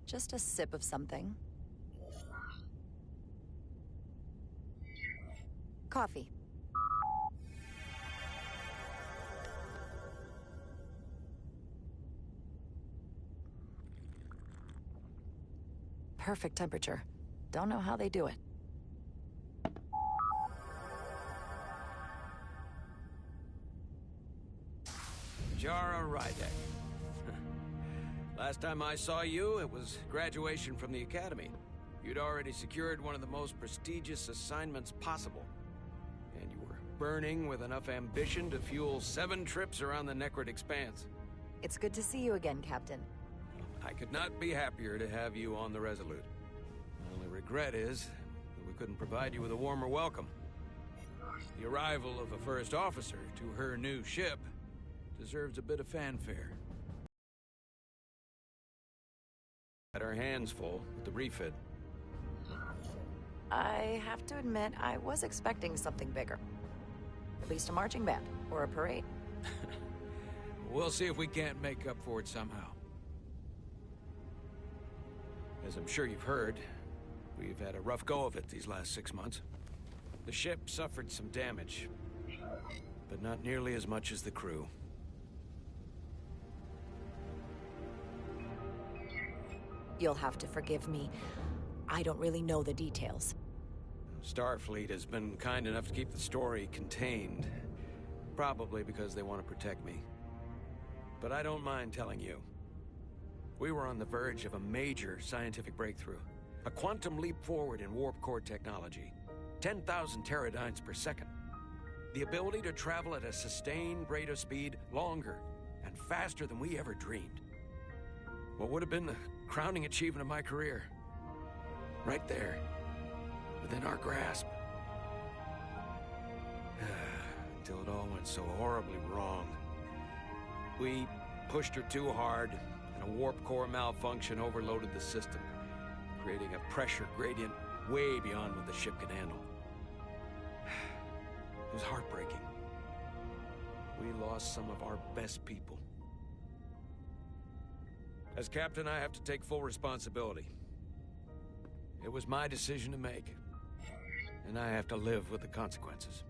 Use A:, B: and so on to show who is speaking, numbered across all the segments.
A: Just a sip of something. Coffee. Perfect temperature. Don't know how they do it.
B: Jara Rydek. Last time I saw you, it was graduation from the academy. You'd already secured one of the most prestigious assignments possible. And you were burning with enough ambition to fuel 7 trips around the Necrid Expanse.
A: It's good to see you again, Captain.
B: I could not be happier to have you on the Resolute. My only regret is that we couldn't provide you with a warmer welcome. The arrival of a first officer to her new ship deserves a bit of fanfare. Had our hands full with the refit.
A: I have to admit, I was expecting something bigger. At least a marching band, or a parade.
B: We'll see if we can't make up for it somehow. As I'm sure you've heard, we've had a rough go of it these last 6 months. The ship suffered some damage, but not nearly as much as the crew.
A: You'll have to forgive me. I don't really know the details.
B: Starfleet has been kind enough to keep the story contained. Probably because they want to protect me. But I don't mind telling you. We were on the verge of a major scientific breakthrough. A quantum leap forward in warp core technology. 10,000 teradynes per second. The ability to travel at a sustained rate of speed longer and faster than we ever dreamed. What would have been the crowning achievement of my career? Right there, within our grasp. Until it all went so horribly wrong. We pushed her too hard, and a warp core malfunction overloaded the system, creating a pressure gradient way beyond what the ship could handle. It was heartbreaking. We lost some of our best people. As captain, I have to take full responsibility. It was my decision to make, and I have to live with the consequences.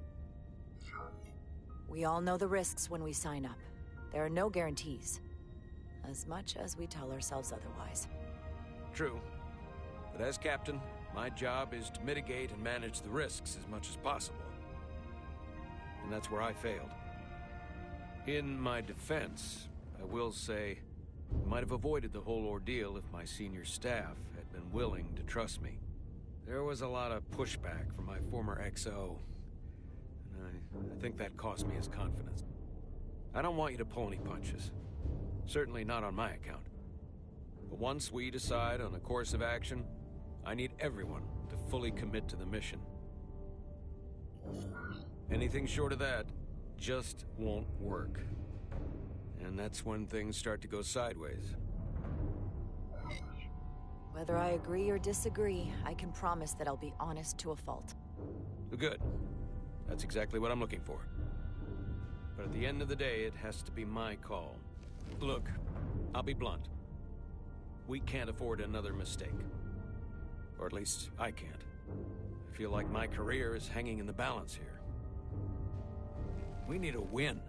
A: We all know the risks when we sign up. There are no guarantees, as much as we tell ourselves otherwise.
B: True, but as captain, my job is to mitigate and manage the risks as much as possible. And that's where I failed. In my defense, I will say, I might have avoided the whole ordeal if my senior staff had been willing to trust me. There was a lot of pushback from my former XO, and I think that cost me his confidence. I don't want you to pull any punches. Certainly not on my account. But once we decide on a course of action, I need everyone to fully commit to the mission. Anything short of that just won't work. And that's when things start to go sideways.
A: Whether I agree or disagree, I can promise that I'll be honest to a fault.
B: Good. That's exactly what I'm looking for. But at the end of the day, it has to be my call. Look, I'll be blunt. We can't afford another mistake. Or at least, I can't. I feel like my career is hanging in the balance here. We need a win.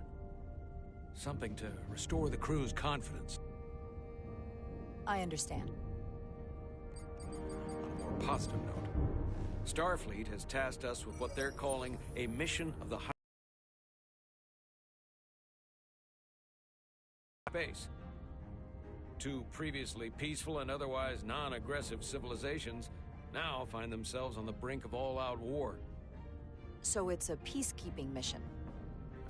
B: Something to restore the crew's confidence.
A: I understand.
B: On a more positive note, Starfleet has tasked us with what they're calling a mission of the high space. 2 previously peaceful and otherwise non-aggressive civilizations now find themselves on the brink of all-out war.
A: So it's a peacekeeping mission.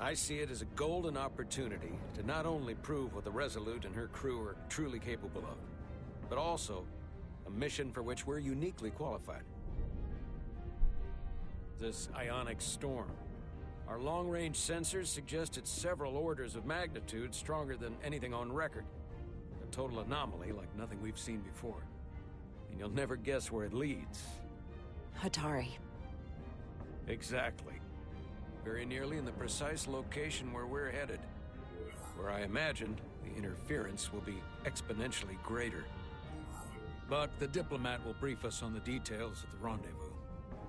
B: I see it as a golden opportunity to not only prove what the Resolute and her crew are truly capable of, but also a mission for which we're uniquely qualified. This ionic storm. Our long-range sensors suggest it's several orders of magnitude stronger than anything on record. A total anomaly like nothing we've seen before. And you'll never guess where it leads.
A: Hatari.
B: Exactly. Very nearly in the precise location where we're headed. Where I imagine the interference will be exponentially greater.
C: But the diplomat will brief us on the details at the rendezvous.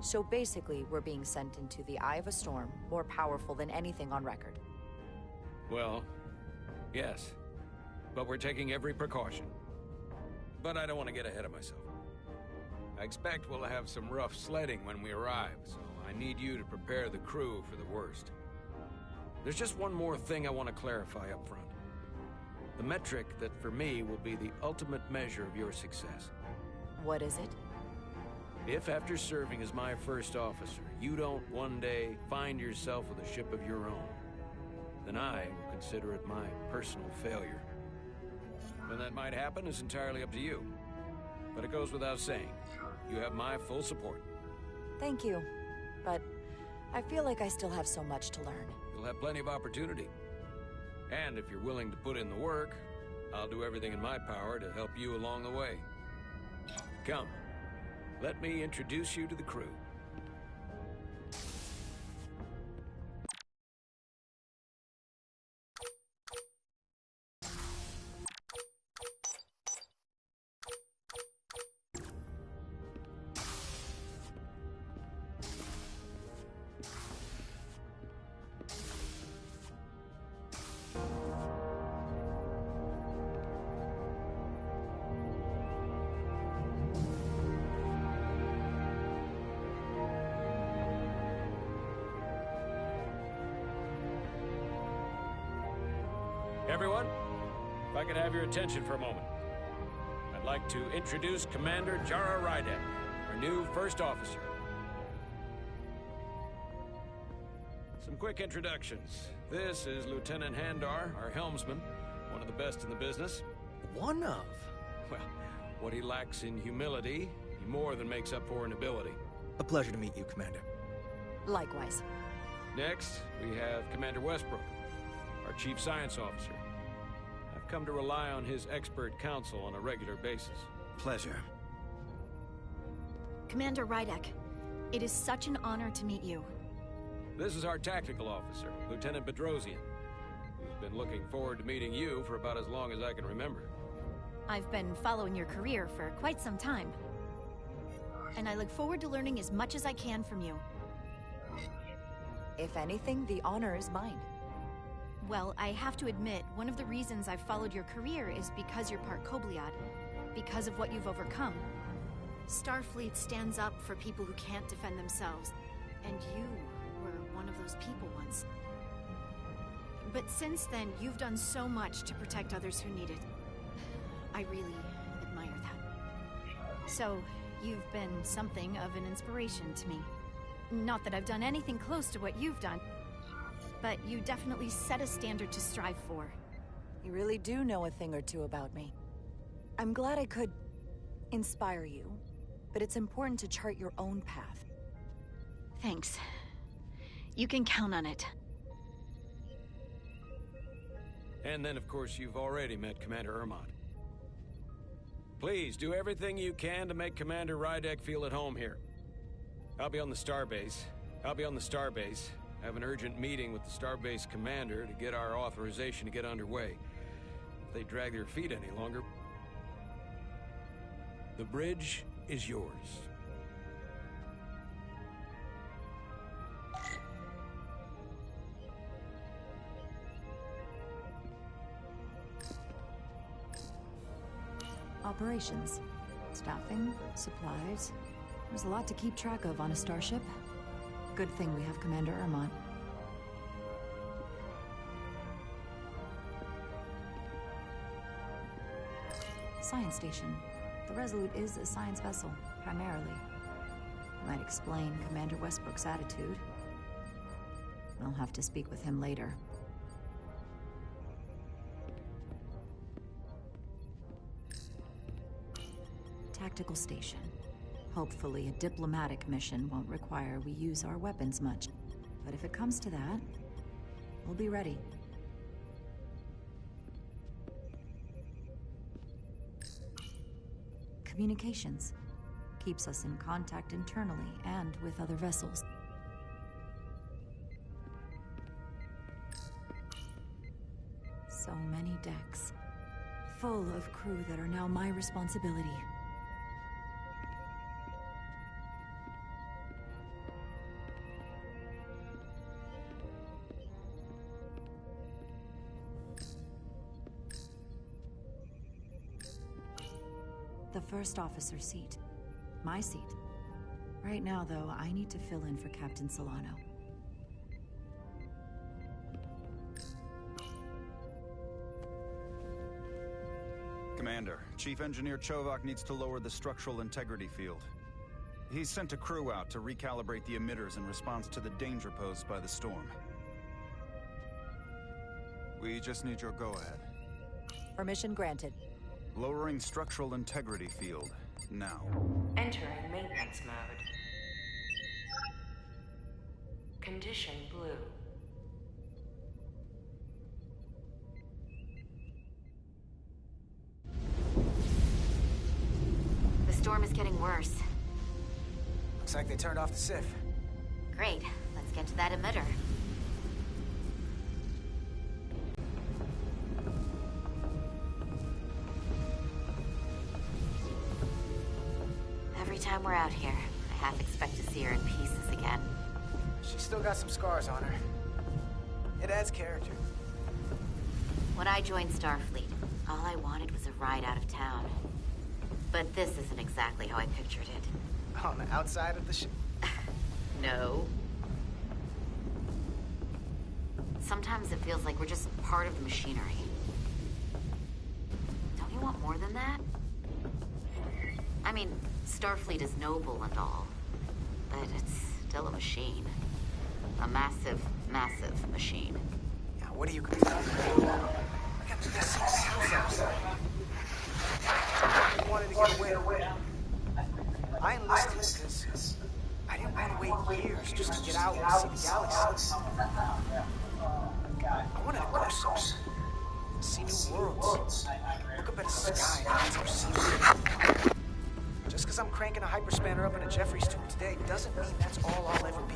A: So basically, we're being sent into the eye of a storm, more powerful than anything on record.
B: Well, yes. But we're taking every precaution. But I don't want to get ahead of myself. I expect we'll have some rough sledding when we arrive, so I need you to prepare the crew for the worst. There's just one more thing I want to clarify up front. The metric that for me will be the ultimate measure of your success.
A: What is it?
B: If after serving as my first officer, you don't one day find yourself with a ship of your own, then I will consider it my personal failure. When that might happen is entirely up to you. But it goes without saying, you have my full support.
A: Thank you. But I feel like I still have so much to learn.
B: You'll have plenty of opportunity. And if you're willing to put in the work, I'll do everything in my power to help you along the way. Come, let me introduce you to the crew. Everyone, if I could have your attention for a moment. I'd like to introduce Commander Jara Rydek, our new first officer. Some quick introductions. This is Lieutenant Handar, our helmsman, one of the best in the business.
D: One of?
B: Well, what he lacks in humility, he more than makes up for in ability.
D: A pleasure to meet you, Commander.
A: Likewise.
B: Next, we have Commander Westbrook, our Chief Science Officer. I've come to rely on his expert counsel on a regular basis.
D: Pleasure.
E: Commander Rydek, it is such an honor to meet you.
B: This is our Tactical Officer, Lieutenant Bedrosian, who's been looking forward to meeting you for about as long as I can remember.
E: I've been following your career for quite some time. And I look forward to learning as much as I can from you.
A: If anything, the honor is mine.
E: Well, I have to admit, one of the reasons I've followed your career is because you're part Kobliad, because of what you've overcome. Starfleet stands up for people who can't defend themselves, and you were one of those people once. But since then, you've done so much to protect others who need it. I really admire that. So, you've been something of an inspiration to me. Not that I've done anything close to what you've done, but you definitely set a standard to strive for.
A: You really do know a thing or two about me. I'm glad I could inspire you, but it's important to chart your own path.
E: Thanks. You can count on it.
B: And then, of course, you've already met Commander Ermont. Please, do everything you can to make Commander Rydek feel at home here. I'll be on the starbase. I have an urgent meeting with the starbase commander to get our authorization to get underway. If they drag their feet any longer, the bridge is yours.
A: Operations, staffing, supplies. There's a lot to keep track of on a starship. Good thing we have Commander Ermont. Science station. The Resolute is a science vessel, primarily. Might explain Commander Westbrook's attitude. I'll have to speak with him later. Tactical station. Hopefully, a diplomatic mission won't require we use our weapons much. But if it comes to that, we'll be ready. Communications. Keeps us in contact internally and with other vessels. So many decks. Full of crew that are now my responsibility. The first officer seat. My seat. Right now, though, I need to fill in for Captain Solano.
F: Commander, Chief Engineer Chovak needs to lower the structural integrity field. He's sent a crew out to recalibrate the emitters in response to the danger posed by the storm. We just need your go-ahead.
G: Permission granted.
F: Lowering structural integrity field, now.
H: Entering maintenance mode. Condition blue.
E: The storm is getting worse.
I: Looks like they turned off the SIF.
E: Great. Let's get to that emitter. Every time we're out here, I half expect to see her in pieces again.
I: She's still got some scars on her. It adds character.
E: When I joined Starfleet, all I wanted was a ride out of town. But this isn't exactly how I pictured it.
I: On the outside of the ship?
E: No. Sometimes it feels like we're just part of the machinery. Don't you want more than that? I mean, Starfleet is noble and all, but it's still a machine. A massive, massive machine.
I: Yeah, what are you gonna do? I got to see the house outside. I wanted to get away. I enlisted because I didn't want to wait years just to get out and see the galaxy. I wanted to go somewhere. See new worlds. Look up at a sky I've never seen. Just because I'm cranking a hyperspanner up in a Jeffries tube today doesn't mean that's all I'll ever be.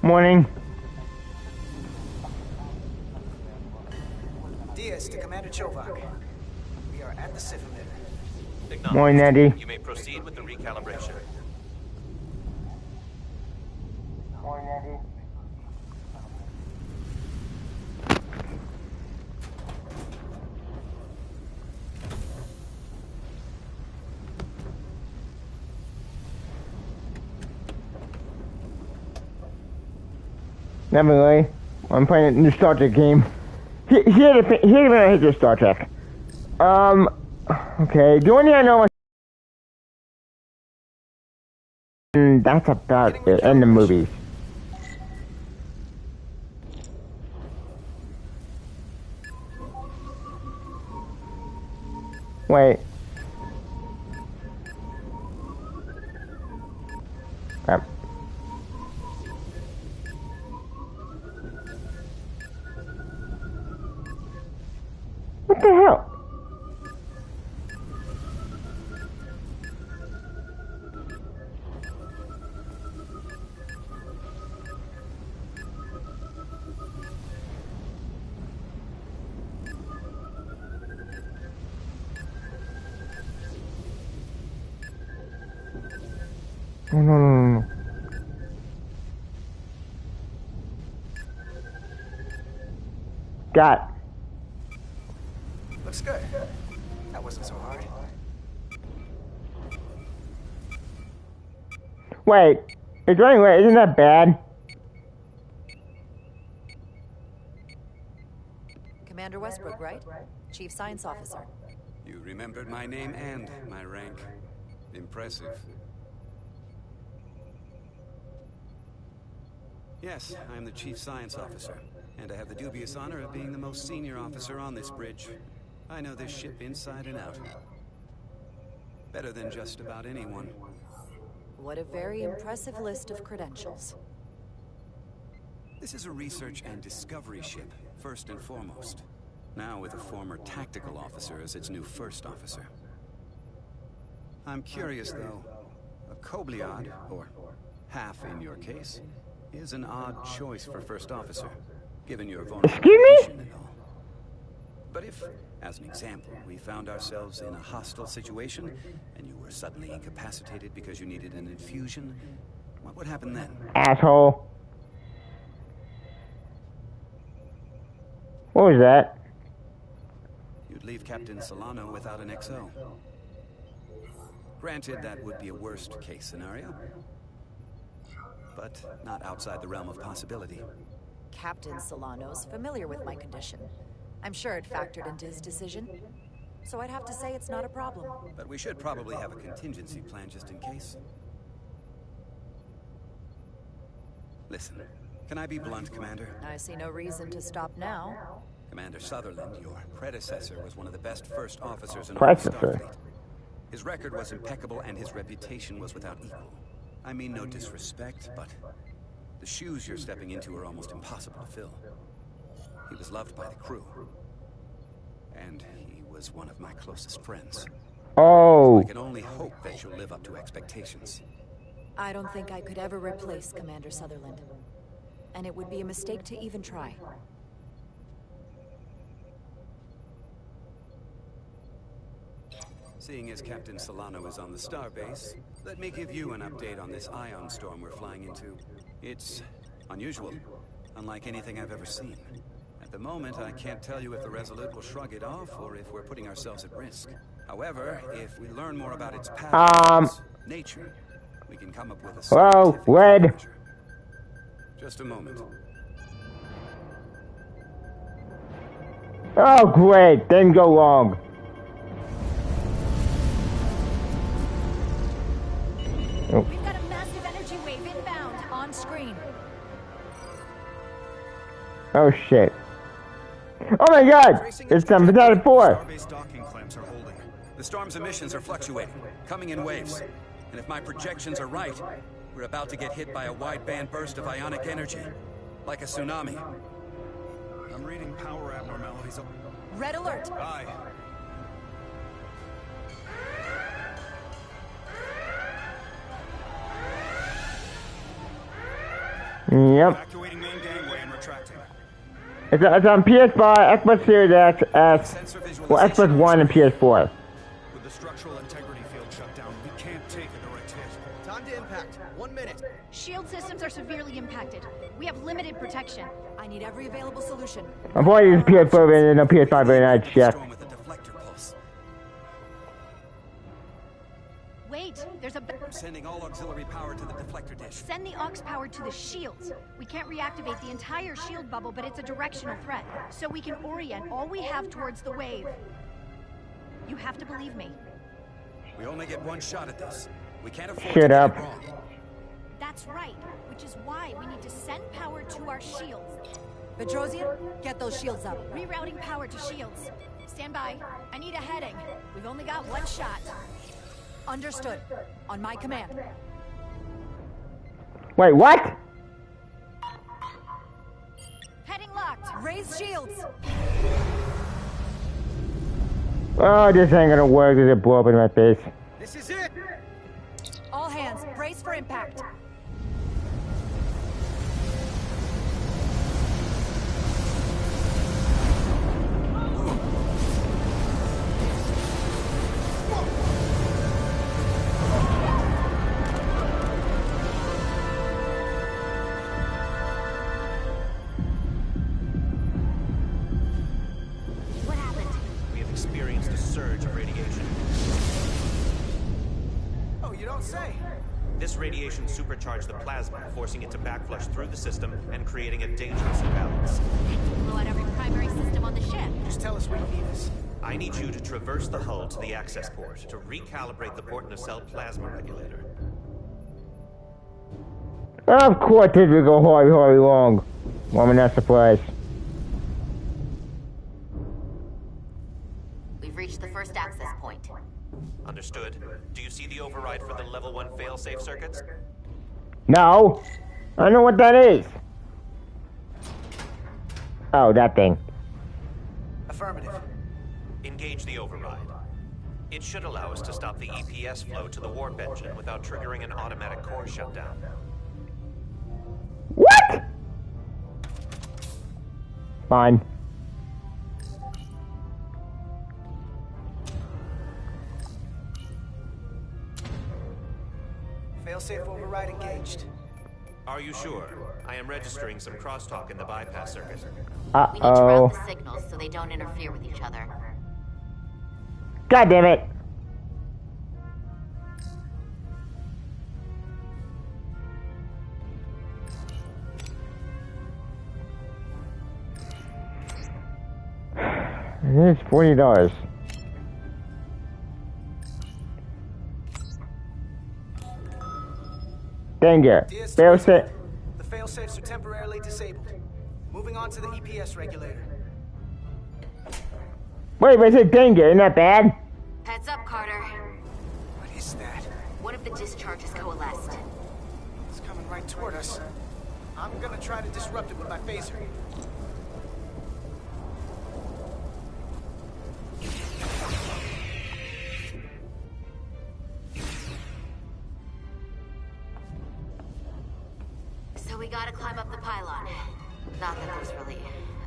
J: Morning.
I: Diaz to Commander Chovak. We are at the SIF emitter.
J: Morning, Eddie.
K: You may proceed with the recalibration.
J: Morning, Eddie. Never really. I'm playing a new Star Trek game. Here's the Star Trek. Okay. The only thing I know is that's about it. And the movies. Wait. Crap. What the hell? Oh, no. Got it.
I: Looks good. That wasn't so hard.
J: Wait, it's running away. Isn't that bad?
G: Commander Westbrook, right? Chief Science Officer.
B: You remembered my name and my rank. Impressive. Yes, I am the Chief Science Officer, and I have the dubious honor of being the most senior officer on this bridge. I know this ship inside and out. Better than just about anyone.
G: What a very impressive list of credentials.
B: This is a research and discovery ship, first and foremost. Now with a former tactical officer as its new first officer. I'm curious, though. A Kobliad, or half in your case, is an odd choice for first officer, given your vulnerability and all. But if, as an example, we found ourselves in a hostile situation, and you were suddenly incapacitated because you needed an infusion, what would happen then?
J: Asshole. What was that?
B: You'd leave Captain Solano without an XO.
L: Granted, that would be a worst-case scenario, but not outside the realm of possibility.
G: Captain Solano's familiar with my condition. I'm sure it factored into his decision. So I'd have to say it's not a problem.
L: But we should probably have a contingency plan just in case. Listen, can I be blunt, Commander?
G: I see no reason to stop now.
L: Commander Sutherland, your predecessor, was one of the best first officers in all of Starfleet. His record was impeccable and his reputation was without equal. I mean no disrespect, but the shoes you're stepping into are almost impossible to fill. He was loved by the crew. And he was one of my closest friends.
J: Oh.
L: So I can only hope that you'll live up to expectations.
G: I don't think I could ever replace Commander Sutherland. And it would be a mistake to even try.
L: Seeing as Captain Solano is on the starbase, let me give you an update on this ion storm we're flying into. It's unusual, unlike anything I've ever seen. At the moment, I can't tell you if the Resolute will shrug it off or if we're putting ourselves at risk. However, if we learn more about its patterns, nature, we can come up with a
J: Hello, Red.
L: measure. Just a moment.
J: Oh, great. Didn't go wrong.
E: Oh. We've got a massive energy wave inbound on screen.
J: Oh, shit. Oh my god! It's Fantastic Four!
L: Starbase docking clamps are holding. The storm's emissions are fluctuating, coming in waves. And if my projections are right, we're about to get hit by a wide-band burst of ionic energy. Like a tsunami.
F: I'm reading power abnormalities.
G: Red alert!
F: Aye.
J: Yep.
F: Evacuating main gangway and retracting.
J: It's on PS5, Xbox Series X, S, well, Xbox One and PS4.
F: With the structural integrity field shut down, we can't take a direct hit.
I: Time to impact. 1 minute.
E: Shield systems are severely impacted. We have limited protection.
G: I need every available solution.
J: I'm probably using PS4 and no PS5 right now, Chef.
L: With a deflector pulse.
E: Wait, there's a...
L: Sending all auxiliary power to the deflector dish.
E: Send the aux power to the shields. We can't reactivate the entire shield bubble, but it's a directional threat. So we can orient all we have towards the wave. You have to believe me.
L: We only get one shot at this. We can't afford
J: Shut
L: to
J: up.
L: get it wrong.
E: That's right, which is why we need to send power to our shields.
G: Petrosian, get those shields up.
E: Rerouting power to shields. Stand by. I need a heading. We've only got one shot.
G: Understood. On my command.
J: Wait, what?
E: Heading locked.
G: Raise shields.
J: Oh, this ain't gonna work. Does it blow up in my face?
I: This is it!
G: All hands, brace for impact.
E: What happened?
K: We have experienced a surge of radiation.
I: Oh, you don't say.
K: This radiation supercharged the plasma, forcing it to backflush through the system and creating a dangerous imbalance.
E: Blew out every primary system on the ship.
I: Just tell us where you need us.
K: I need you to traverse the hull to the access port to recalibrate the port nacelle plasma regulator.
J: Of course this will go horribly wrong. Well, I'm not surprised.
M: We've reached the first access point.
K: Understood. Do you see the override for the level 1 failsafe circuits?
J: No! I don't know what that is. Oh, that thing.
I: Affirmative.
K: Engage the override. It should allow us to stop the EPS flow to the warp engine without triggering an automatic core shutdown.
J: What? Fine.
I: Failsafe override engaged.
K: Are you sure? I am registering some crosstalk in the bypass circuit.
M: We need to route the signals so they don't interfere with each other.
J: God damn it. Here's $40. Danger. Failsafe.
I: The failsafes are temporarily disabled. Moving on to the EPS regulator.
J: Wait, but it said danger. Isn't that bad?
M: Heads up, Carter.
I: What is that?
M: One of the discharges coalesced.
I: It's coming right toward us. I'm gonna try to disrupt it with my phaser.
M: So we gotta climb up the pylon. Not that there's really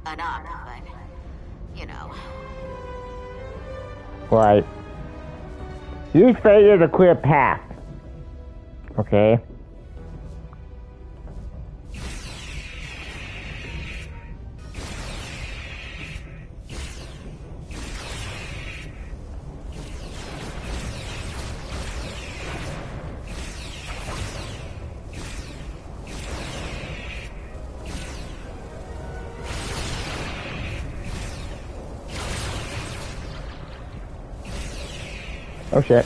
M: an up, but you know.
J: Right. Use failure to clear path. Okay. Oh shit.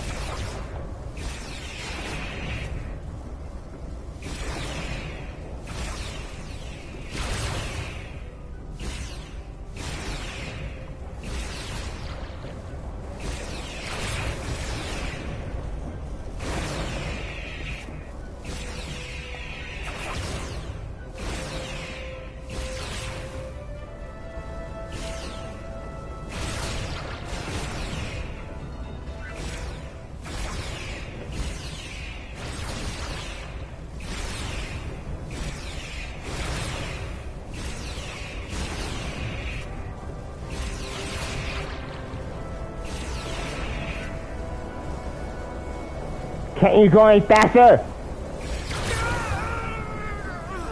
J: Can't you go any faster?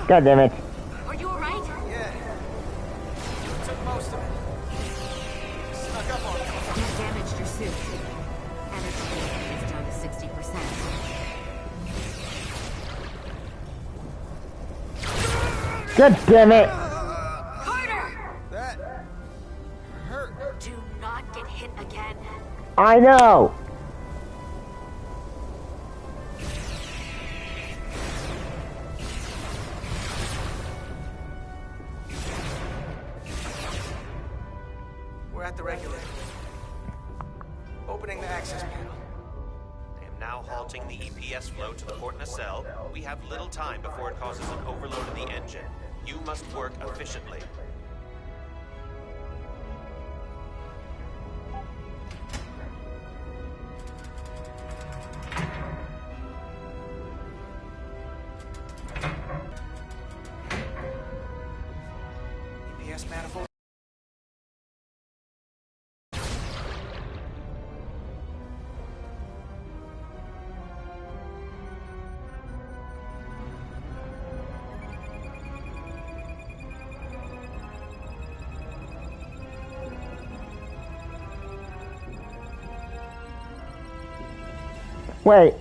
J: God damn it.
M: Are you alright?
I: Yeah. Took most of it. Snuck up on me.
M: You damaged your suit. Energy is down to 60%.
J: God damn it.
M: Carter!
I: That hurt.
M: Do not get hit again.
J: I know.
I: We're at the regulator. Opening the access panel.
K: I am now halting the EPS flow to the port nacelle. We have little time before it causes an overload of the engine. You must work efficiently.
I: EPS manifold.
J: Wait.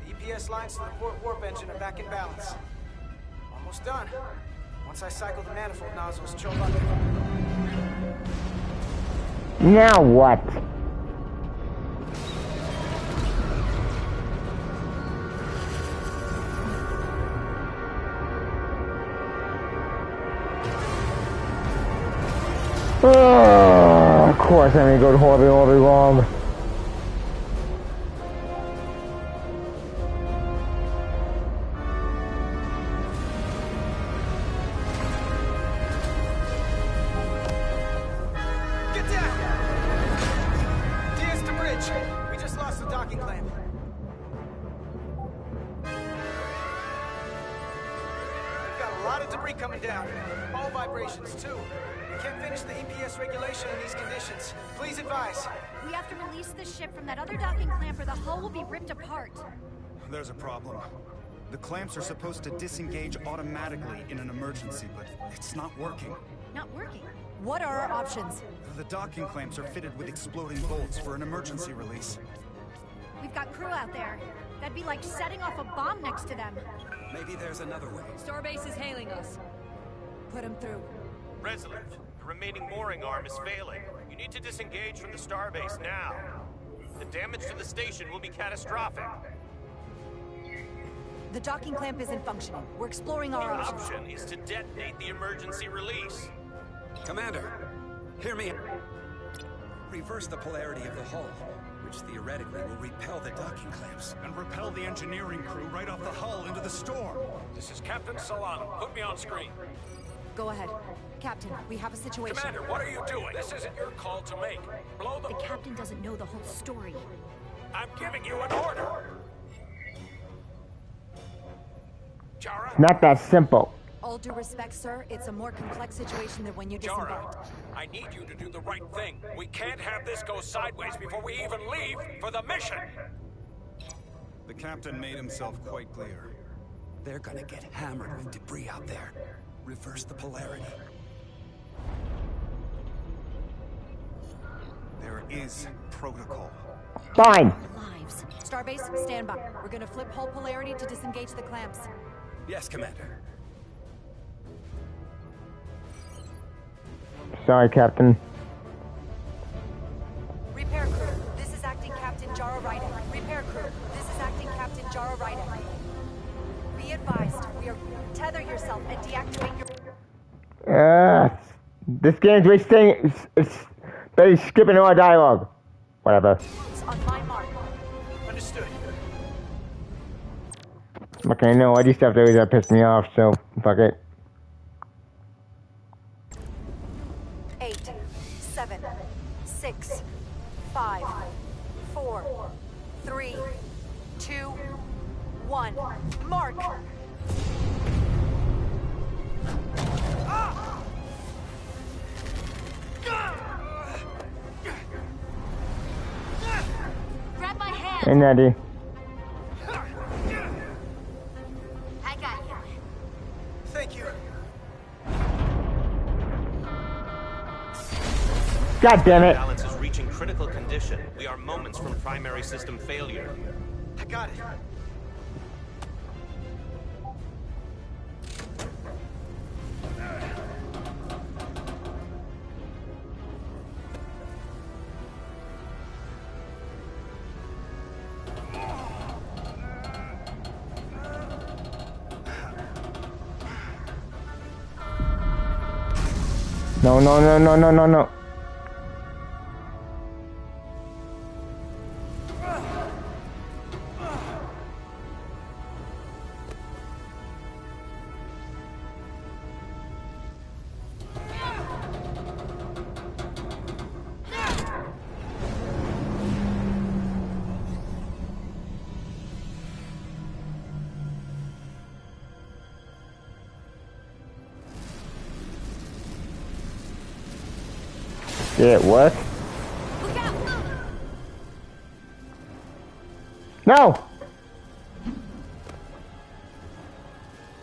I: The EPS lines to the port warp engine are back in balance. Almost done. Once I cycle the manifold nozzles, choke on
J: Now what? Oh, of course I'm gonna go horribly wrong.
I: Get down! Diaz to bridge. We just lost the docking clamp. We've got a lot of debris coming down. All vibrations, too. We can't finish the EPS regulation in these conditions. Please advise.
E: We have to release the ship from that other docking clamp or the hull will be ripped apart.
F: There's a problem. The clamps are supposed to disengage automatically in an emergency, but it's not working.
E: Not working.
G: What are our options?
F: The docking clamps are fitted with exploding bolts for an emergency release.
E: We've got crew out there. That'd be like setting off a bomb next to them.
L: Maybe there's another way.
N: Starbase is hailing us.
G: Put him through.
K: Resolute, the remaining mooring arm is failing. You need to disengage from the starbase now. The damage to the station will be catastrophic.
G: The docking clamp isn't functioning. We're exploring our options.
K: The option is to detonate the emergency release.
L: Commander, hear me. Reverse the polarity of the hull, which theoretically will repel the docking clamps.
F: And repel the engineering crew right off the hull into the storm.
B: This is Captain Solano. Put me on screen.
G: Go ahead. Captain, we have a situation.
B: Commander, what are you doing? This isn't your call to make. Blow the...
E: The captain doesn't know the whole story.
B: I'm giving you an order. Jara?
J: Not that simple.
G: All due respect, sir, it's a more complex situation than when you disembarked.
B: Jara, I need you to do the right thing. We can't have this go sideways before we even leave for the mission.
F: The captain made himself quite clear.
L: They're gonna get hammered with debris out there. Reverse the polarity.
F: There is protocol.
J: Fine.
E: Lives.
G: Starbase, stand by. We're gonna flip hull polarity to disengage the clamps.
L: Yes, Commander.
J: Sorry, Captain.
G: Repair crew, this is acting Captain Jara Ryden. Repair crew, this is acting Captain Jara Ryden. Be advised, we are... Tether yourself and deactivate your...
J: This game's wasting... It's barely skipping all dialogue. Whatever.
G: On my mark.
B: Understood.
J: Okay, no, I do stuff that always pissed me off, so fuck it.
G: 8, 7, 6, 5, 4, 3, 2, 1. Mark!
E: Grab my hand!
J: Hey, Natty.
M: I got you.
I: Thank you.
J: God damn it.
K: Balance is reaching critical condition. We are moments from primary system failure.
I: I got it.
J: No, no, no, no, no, no, no. Did it work?
E: Look out!
J: No!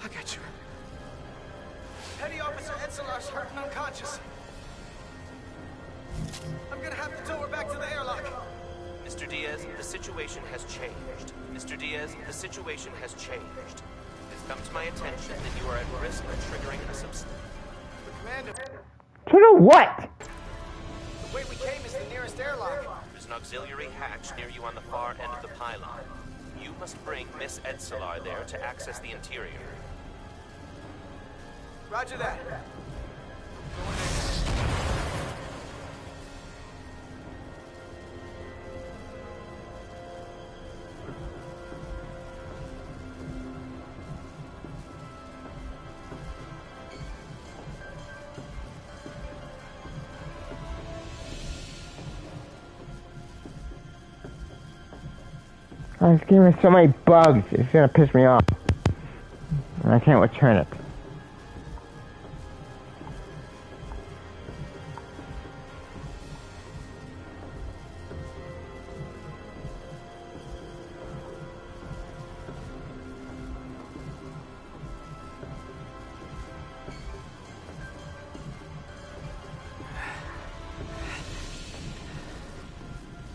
I: I got you. Petty Officer Etzelar's hurt and unconscious. I'm gonna have to tow her back to the airlock.
K: Mr. Diaz, the situation has changed. Mr. Diaz, the situation has changed. It has come to my attention that you are at risk of triggering a substance.
I: Commander,
J: To the what?
I: the way we came is the nearest airlock.
K: There's an auxiliary hatch near you on the far end of the pylon. You must bring Miss Etzelar there to access the interior.
I: Roger that.
J: Oh, this game has so many bugs, it's gonna piss me off. And I can't return it.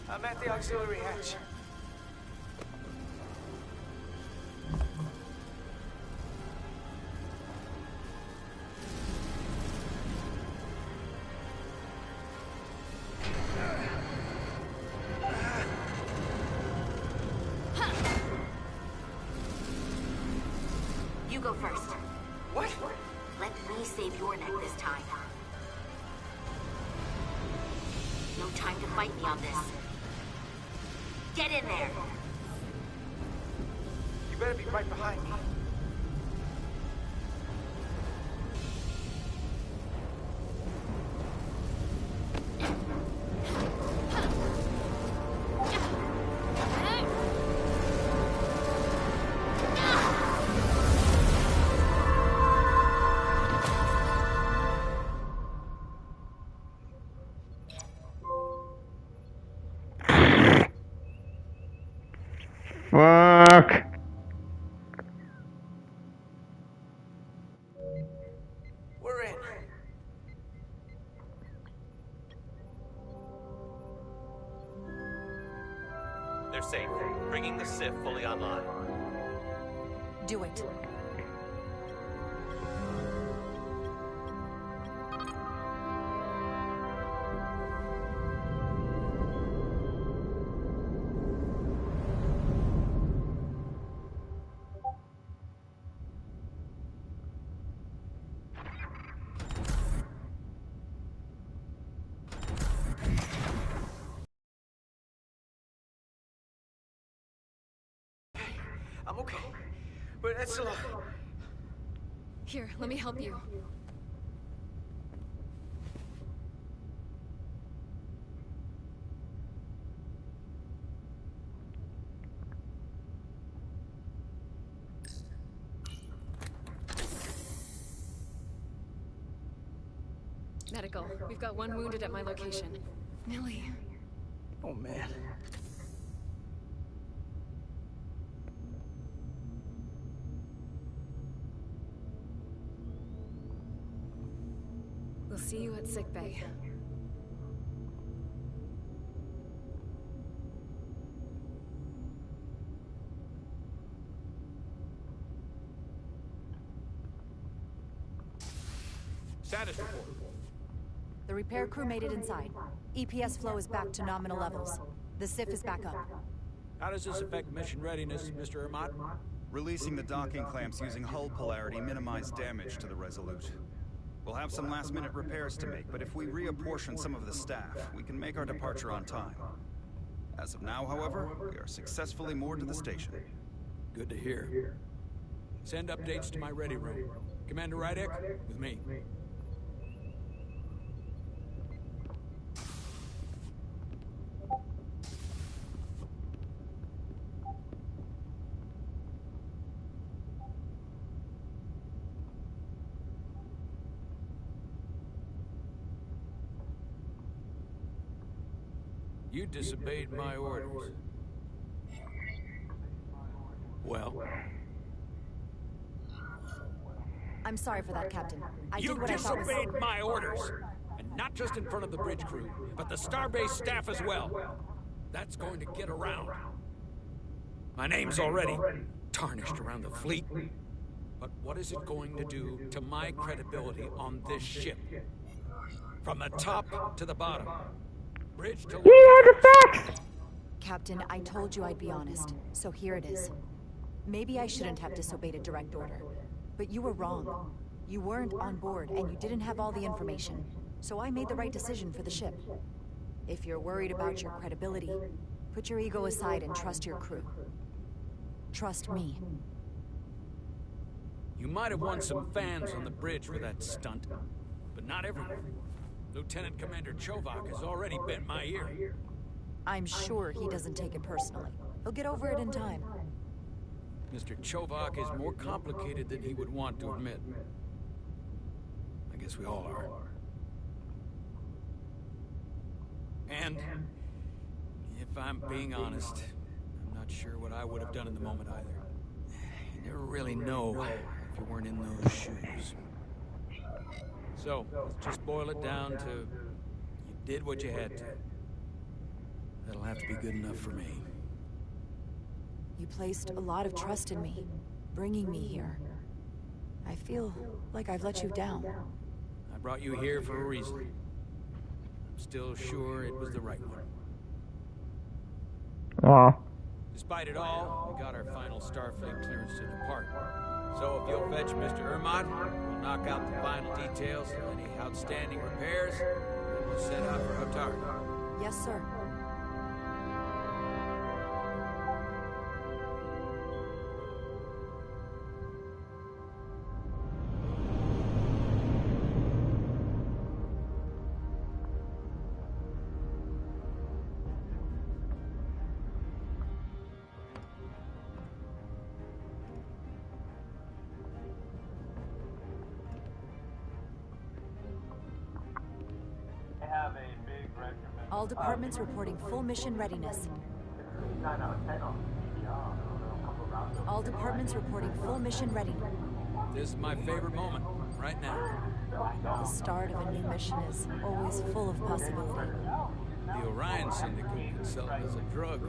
I: I'm at the auxiliary hatch.
M: go first.
I: What?
M: Let me save your neck this time. No time to fight me on this. Get in there!
I: You better be right behind me.
J: Fuck.
I: We're in.
K: They're safe. Bringing the Sif fully online.
G: Do it.
I: I'm okay. But it's a lot.
N: Here, let me help you. Medical. We've got one wounded at my location. Millie.
I: Oh, man.
N: We'll see you at sickbay.
B: Status report.
G: The repair crew made it inside. EPS flow is back to nominal levels. The SIF is back up.
C: How does this affect mission readiness, Mr. Amat?
F: Releasing the docking clamps using hull polarity minimized damage to the Resolute. We'll have some last-minute repairs to make, but if we reapportion some of the staff, we can make our departure on time. As of now, however, we are successfully moored to the station.
C: Good to hear. Send updates to my ready room. Commander Rydek, with me. You disobeyed my orders. Well?
G: I'm sorry for that, Captain. I
C: You
G: did what I thought was...
C: disobeyed my orders! And not just in front of the bridge crew, but the Starbase staff as well. That's going to get around. My name's already tarnished around the fleet. But what is it going to do to my credibility on this ship? From the top to the bottom. Bridge to...
J: He had the facts!
G: Captain, I told you I'd be honest, so here it is. Maybe I shouldn't have disobeyed a direct order, but you were wrong. You weren't on board, and you didn't have all the information, so I made the right decision for the ship. If you're worried about your credibility, put your ego aside and trust your crew. Trust me.
C: You might have won some fans on the bridge for that stunt, but not everyone. Lieutenant Commander Chovak has already bent my ear.
G: I'm sure he doesn't take it personally. He'll get over it in time.
C: Mr. Chovak is more complicated than he would want to admit. I guess we all are. And, if I'm being honest, I'm not sure what I would have done in the moment either. You never really know if you weren't in those shoes. So, let's just boil it down to, you did what you had to. That'll have to be good enough for me.
G: You placed a lot of trust in me, bringing me here. I feel like I've let you down.
C: I brought you here for a reason. I'm still sure it was the right one.
J: Aw.
B: Despite it all, we got our final Starfleet clearance to depart. So if you'll fetch Mr. Ermont, we'll knock out the final details of any outstanding repairs, and we'll set out for Hotar.
A: Yes, sir. All departments reporting full mission readiness. All departments reporting full mission readiness.
B: This is my favorite moment, right now.
A: The start of a new mission is always full of possibility.
B: The Orion Syndicate could sell it as a drug.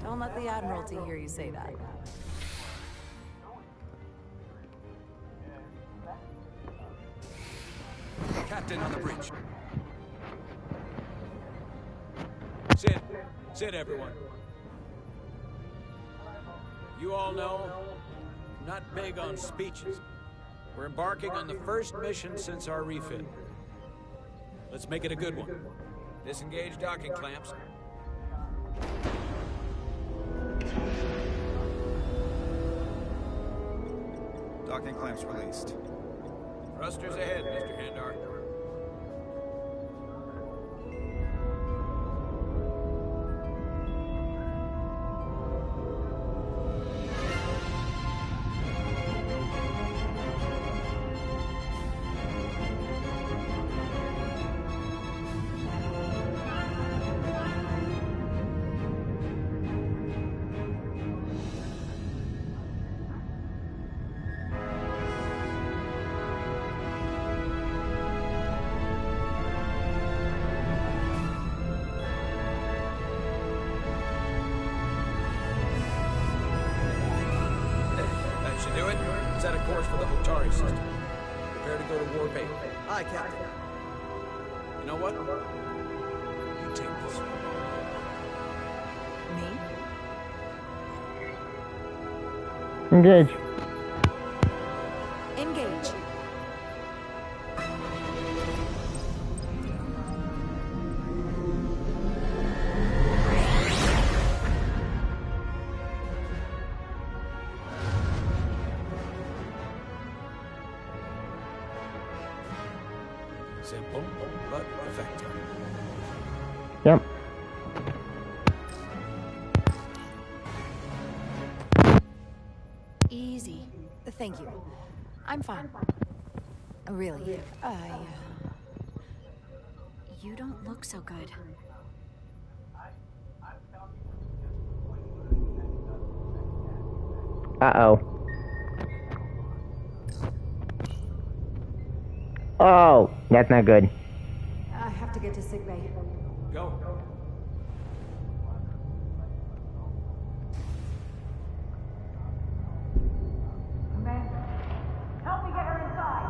A: Don't let the Admiralty hear you say that.
B: Captain on the bridge. Sit. Sit, everyone. You all know, I'm not big on speeches. We're embarking on the first mission since our refit. Let's make it a good one. Disengage docking clamps.
F: Docking clamps released.
B: Thrusters ahead, Mr. Handar. Do it. Set a course for the Hotari system. Prepare to go to Warp 8.
D: Aye, Captain.
B: You know what? You take this one.
A: Me?
J: Engage.
A: Engage.
B: Simple, but effective.
J: Yep.
A: Easy. Thank you. I'm fine. Really,
E: You don't look so good.
J: Uh-oh. Oh, that's not good.
A: I have to get to sickbay.
B: Go.
G: Commander, help me get her inside.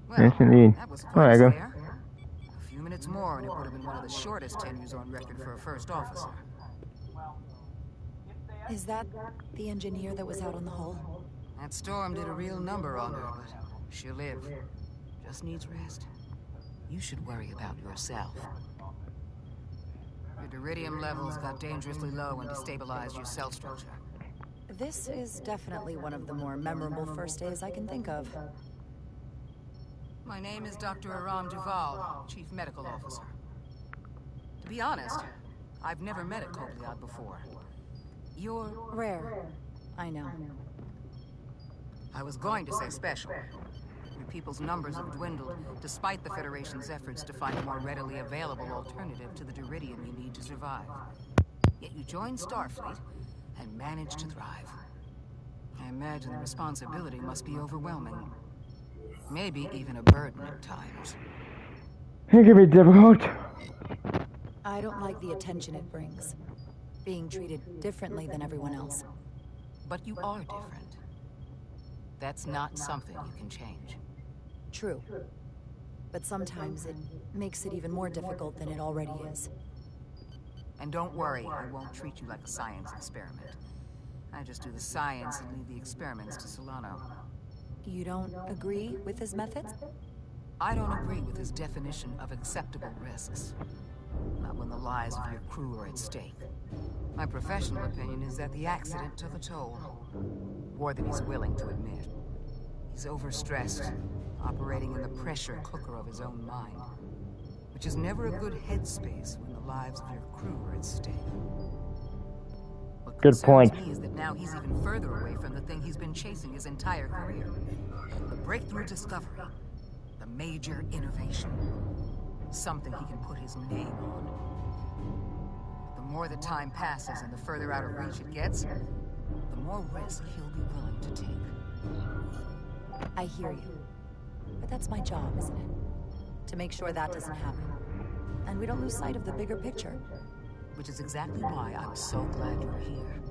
O: Well,
J: Yes, indeed.
O: that was
J: Oh,
O: quite
J: there you go.
O: scare. A few minutes more, and it would have been one of the shortest tenures on record for a first officer.
A: Is that the engineer that was out on the hull?
O: That storm did a real number on her, but she'll live. Just needs rest. You should worry about yourself. Your deridium levels got dangerously low and destabilized your cell structure.
A: This is definitely one of the more memorable first days I can think of.
O: My name is Dr. Aram Duval, Chief Medical Officer. To be honest, I've never met a Cobliad before. You're...
A: Rare. I know.
O: I was going to say special. Your people's numbers have dwindled, despite the Federation's efforts to find a more readily available alternative to the Deridium you need to survive. Yet you joined Starfleet and managed to thrive. I imagine the responsibility must be overwhelming. Maybe even a burden at times.
J: It can be difficult.
A: I don't like the attention it brings. Being treated differently than everyone else.
O: But you are different. That's not something you can change.
A: True. But sometimes it makes it even more difficult than it already is.
O: And don't worry, I won't treat you like a science experiment. I just do the science and leave the experiments to Solano.
A: You don't agree with his methods?
O: I don't agree with his definition of acceptable risks. Not when the lives of your crew are at stake. My professional opinion is that the accident took a toll. More than he's willing to admit. He's overstressed, operating in the pressure cooker of his own mind. Which is never a good headspace when the lives of your crew are at stake. What
J: good point.
O: Me is that now he's even further away from the thing he's been chasing his entire career. The breakthrough discovery. The major innovation. Something he can put his name on. The more the time passes and the further out of reach it gets, the more risk he'll be willing to take.
A: I hear you. But that's my job, isn't it? To make sure that doesn't happen. And we don't lose sight of the bigger picture.
O: Which is exactly why I'm so glad you're here.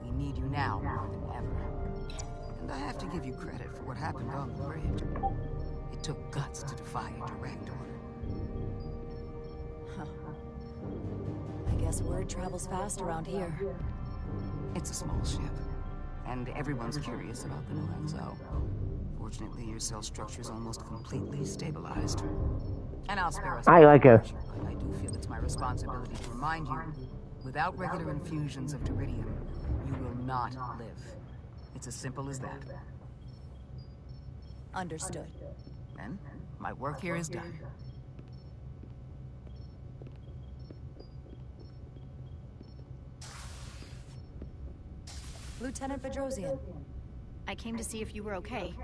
O: We need you now more than ever. And I have to give you credit for what happened on the bridge. It took guts to defy a direct order.
A: Huh. I guess word travels fast around here.
O: It's a small ship. And everyone's curious about the new XO. Fortunately, your cell structure is almost completely stabilized. And I'll spare us.
J: I like her.
O: But I do feel it's my responsibility to remind you, without regular infusions of Duridium, you will not live. It's as simple as that.
A: Understood.
O: Then, my work here is done.
A: Lieutenant Bedrosian.
E: I came to see if you were okay.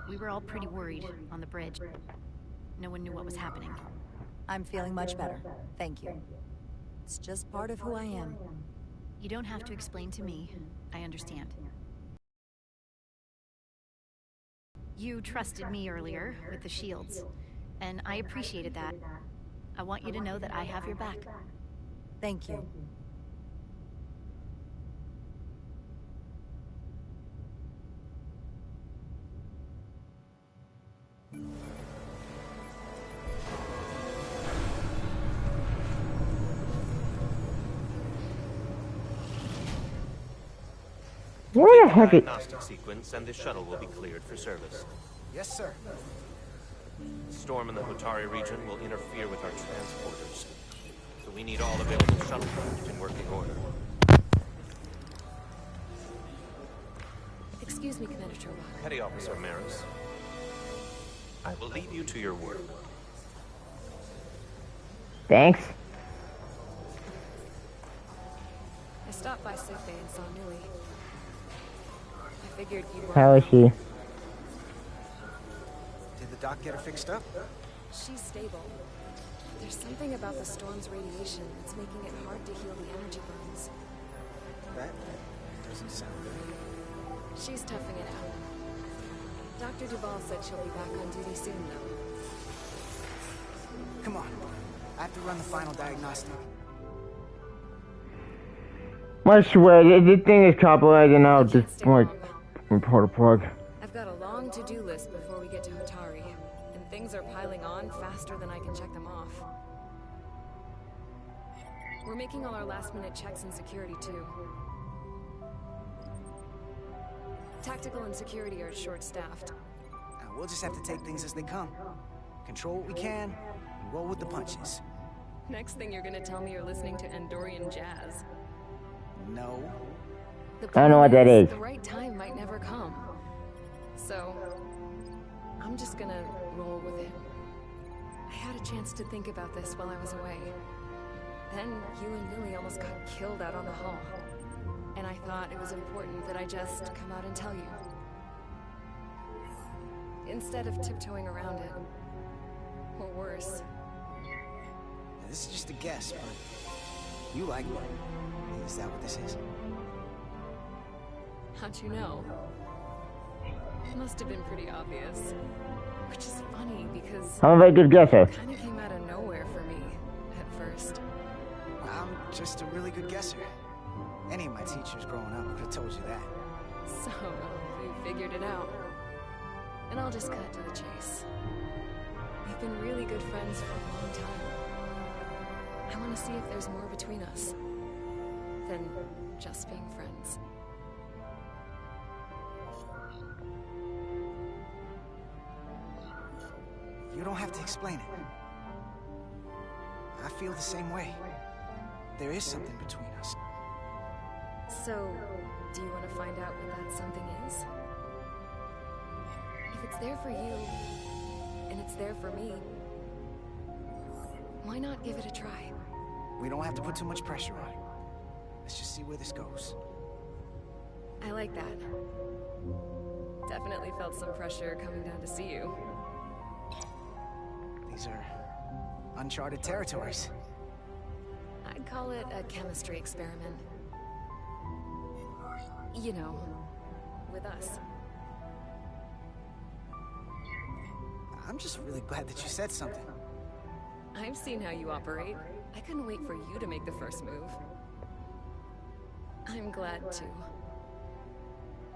E: We were all pretty worried on the bridge. No one knew what was happening.
A: I'm feeling much better. Thank you. It's just part of who I am.
E: You don't have to explain to me. I understand. You trusted me earlier with the shields, and I appreciated that. I want you to know that I have your back.
A: Thank you.
J: Where the heck is...
K: Diagnostic sequence and the shuttle will be cleared for service.
I: Yes, sir.
K: Storm in the Hotari region will interfere with our transporters. So we need all available shuttlecraft in working order.
N: Excuse me, Commander Turlock.
K: Petty Officer Maris, I will leave you to your work.
J: Thanks.
N: I stopped by sick bay and saw Millie. I figured you'd
J: How is she?
I: Did the doc get her fixed up?
N: She's stable. There's something about the storm's radiation that's making it hard to heal the energy burns.
I: That doesn't sound good.
N: She's toughing it out. Dr. Duval said she'll be back on duty soon, though.
I: Come on. I have to run the final diagnostic.
J: I swear, this thing is copyrighted and I'll just, like, report a plug.
N: I've got a long to-do list before we get to Hotari, and things are piling on faster than I can check them off. We're making all our last-minute checks in security, too. Tactical and security are short-staffed.
I: We'll just have to take things as they come. Control what we can, and roll with the punches.
N: Next thing you're gonna tell me you're listening to Andorian jazz.
I: No.
J: I don't know what that is.
N: The right time might never come. So, I'm just gonna roll with it. I had a chance to think about this while I was away. Then you and Lily almost got killed out on the hall. And I thought it was important that I just come out and tell you. Instead of tiptoeing around it. Or worse.
I: Now, this is just a guess, but you like me. Is that what this is?
N: How'd you know? Must have been pretty obvious. Which is funny because
J: I'm a very good guesser.
N: it kind of came out of nowhere for me at first.
I: I'm just a really good guesser. Any of my teachers growing up would have told you that.
N: So, you figured it out. And I'll just cut to the chase. We've been really good friends for a long time. I want to see if there's more between us than just being friends.
I: You don't have to explain it. I feel the same way. There is something between us.
N: So, do you want to find out what that something is? If it's there for you, and it's there for me, why not give it a try?
I: We don't have to put too much pressure on it. Let's just see where this goes.
N: I like that. Definitely felt some pressure coming down to see you.
I: These are uncharted territories.
N: I'd call it a chemistry experiment. You know, with us.
I: I'm just really glad that you said something.
N: I've seen how you operate. I couldn't wait for you to make the first move. I'm glad too.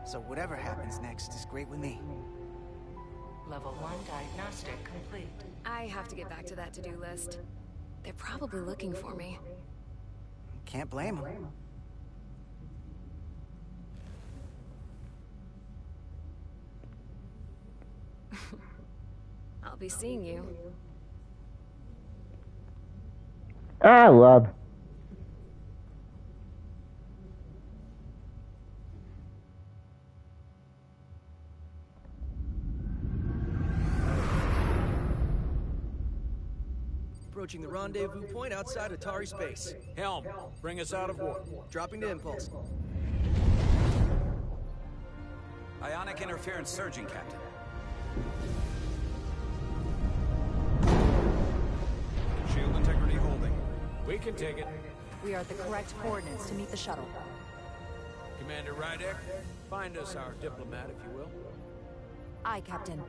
I: So whatever happens next is great with me.
H: Level 1 diagnostic complete.
N: I have to get back to that to-do list. They're probably looking for me.
I: Can't blame them.
N: I'll be seeing you.
J: I love.
D: Approaching the rendezvous point outside Atari space.
C: Helm, bring us out of warp.
D: Dropping to impulse.
L: Ionic interference surging, Captain.
F: Shield integrity holding.
B: We can take it.
G: We are at the correct coordinates to meet the shuttle.
B: Commander Rydek, find us our diplomat, if you will.
G: Aye, Captain.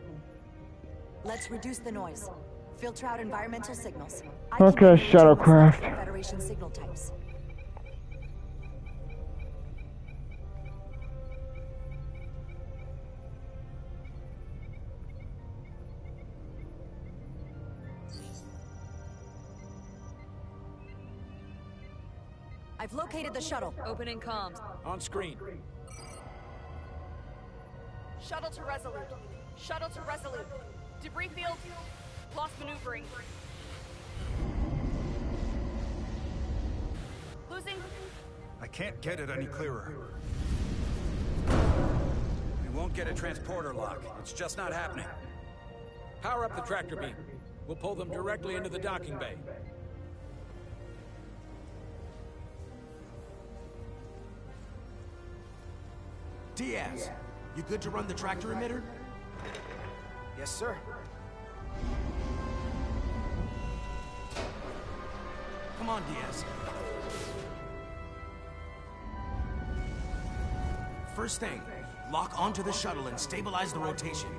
G: Let's reduce the noise. Filter out environmental signals.
J: Okay, shuttlecraft.
G: Federation signal types. I've located the shuttle.
N: Opening comms.
B: On screen.
P: Shuttle to Resolute. Shuttle to Resolute. Debris field. Lost maneuvering. Losing.
F: I can't get it any clearer.
L: We won't get a transporter lock. It's just not happening.
B: Power up the tractor beam. We'll pull them directly into the docking bay.
Q: Diaz, you good to run the tractor emitter?
I: Yes, sir.
Q: Come on, Diaz. First thing, lock onto the shuttle and stabilize the rotation.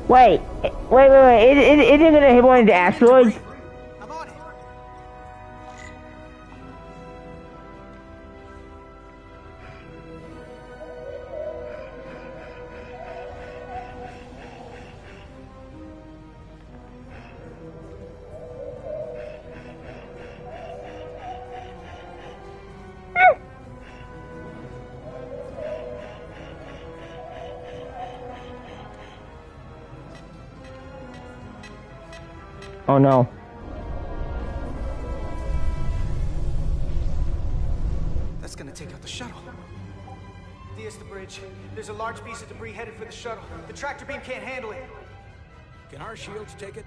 J: Wait. Isn't it gonna hit one of the asteroids?
I: I'm on it.
J: Oh no.
I: That's gonna take out the shuttle. Diaz, the bridge. There's a large piece of debris headed for the shuttle. The tractor beam can't handle it.
B: Can our shields take it?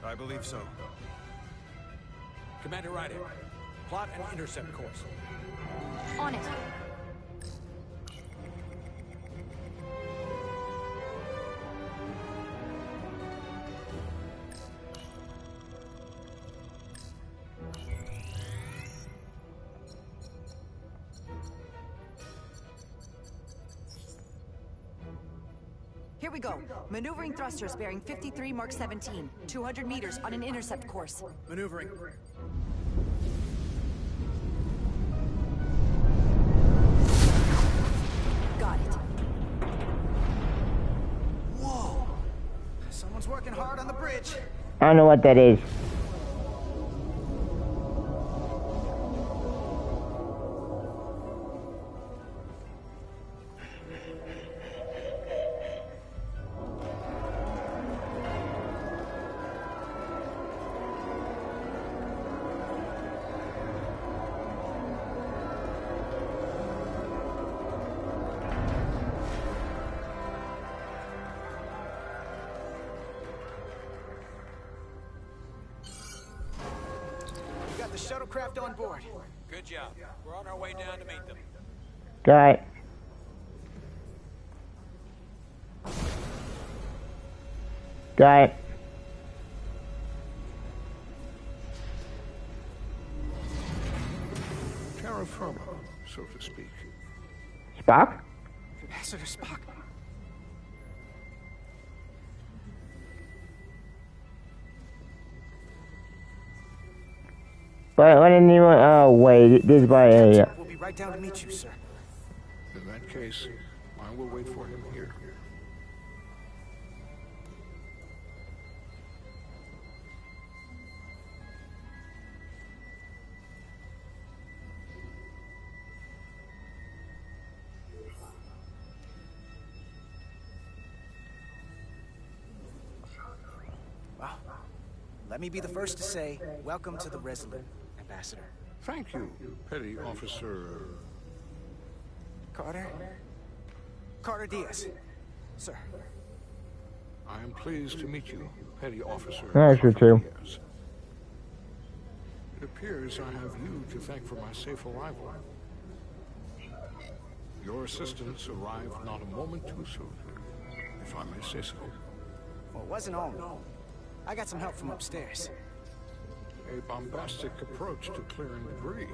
F: I believe so.
B: Commander Rydek, plot an intercept course.
G: On it. Here we go. Maneuvering thrusters bearing 53 Mark 17. 200 meters on an intercept course.
C: Maneuvering.
G: Got it.
I: Whoa! Someone's working hard on the bridge.
J: I don't know what that is.
I: The shuttlecraft on board.
C: Good job. We're on our way down to meet them.
J: Got it. Got it.
R: Terra firma, so to speak.
J: Spock?
I: Ambassador Spock.
J: But I didn't even. Oh wait, this is by a.
I: We'll be right down to meet you, sir.
R: In that case, I will wait for him here.
I: Well, let me be the first to say, welcome to the Resolute, Ambassador.
R: Thank you, Petty Officer...
I: Carter? Carter Diaz. Sir.
R: I am pleased to meet you, Petty Officer...
J: I should too.
R: Diaz. It appears I have you to thank for my safe arrival. Your assistance arrived not a moment too soon, if I may say so.
I: Well, it wasn't all me. I got some help from upstairs.
R: A bombastic approach to clearing debris.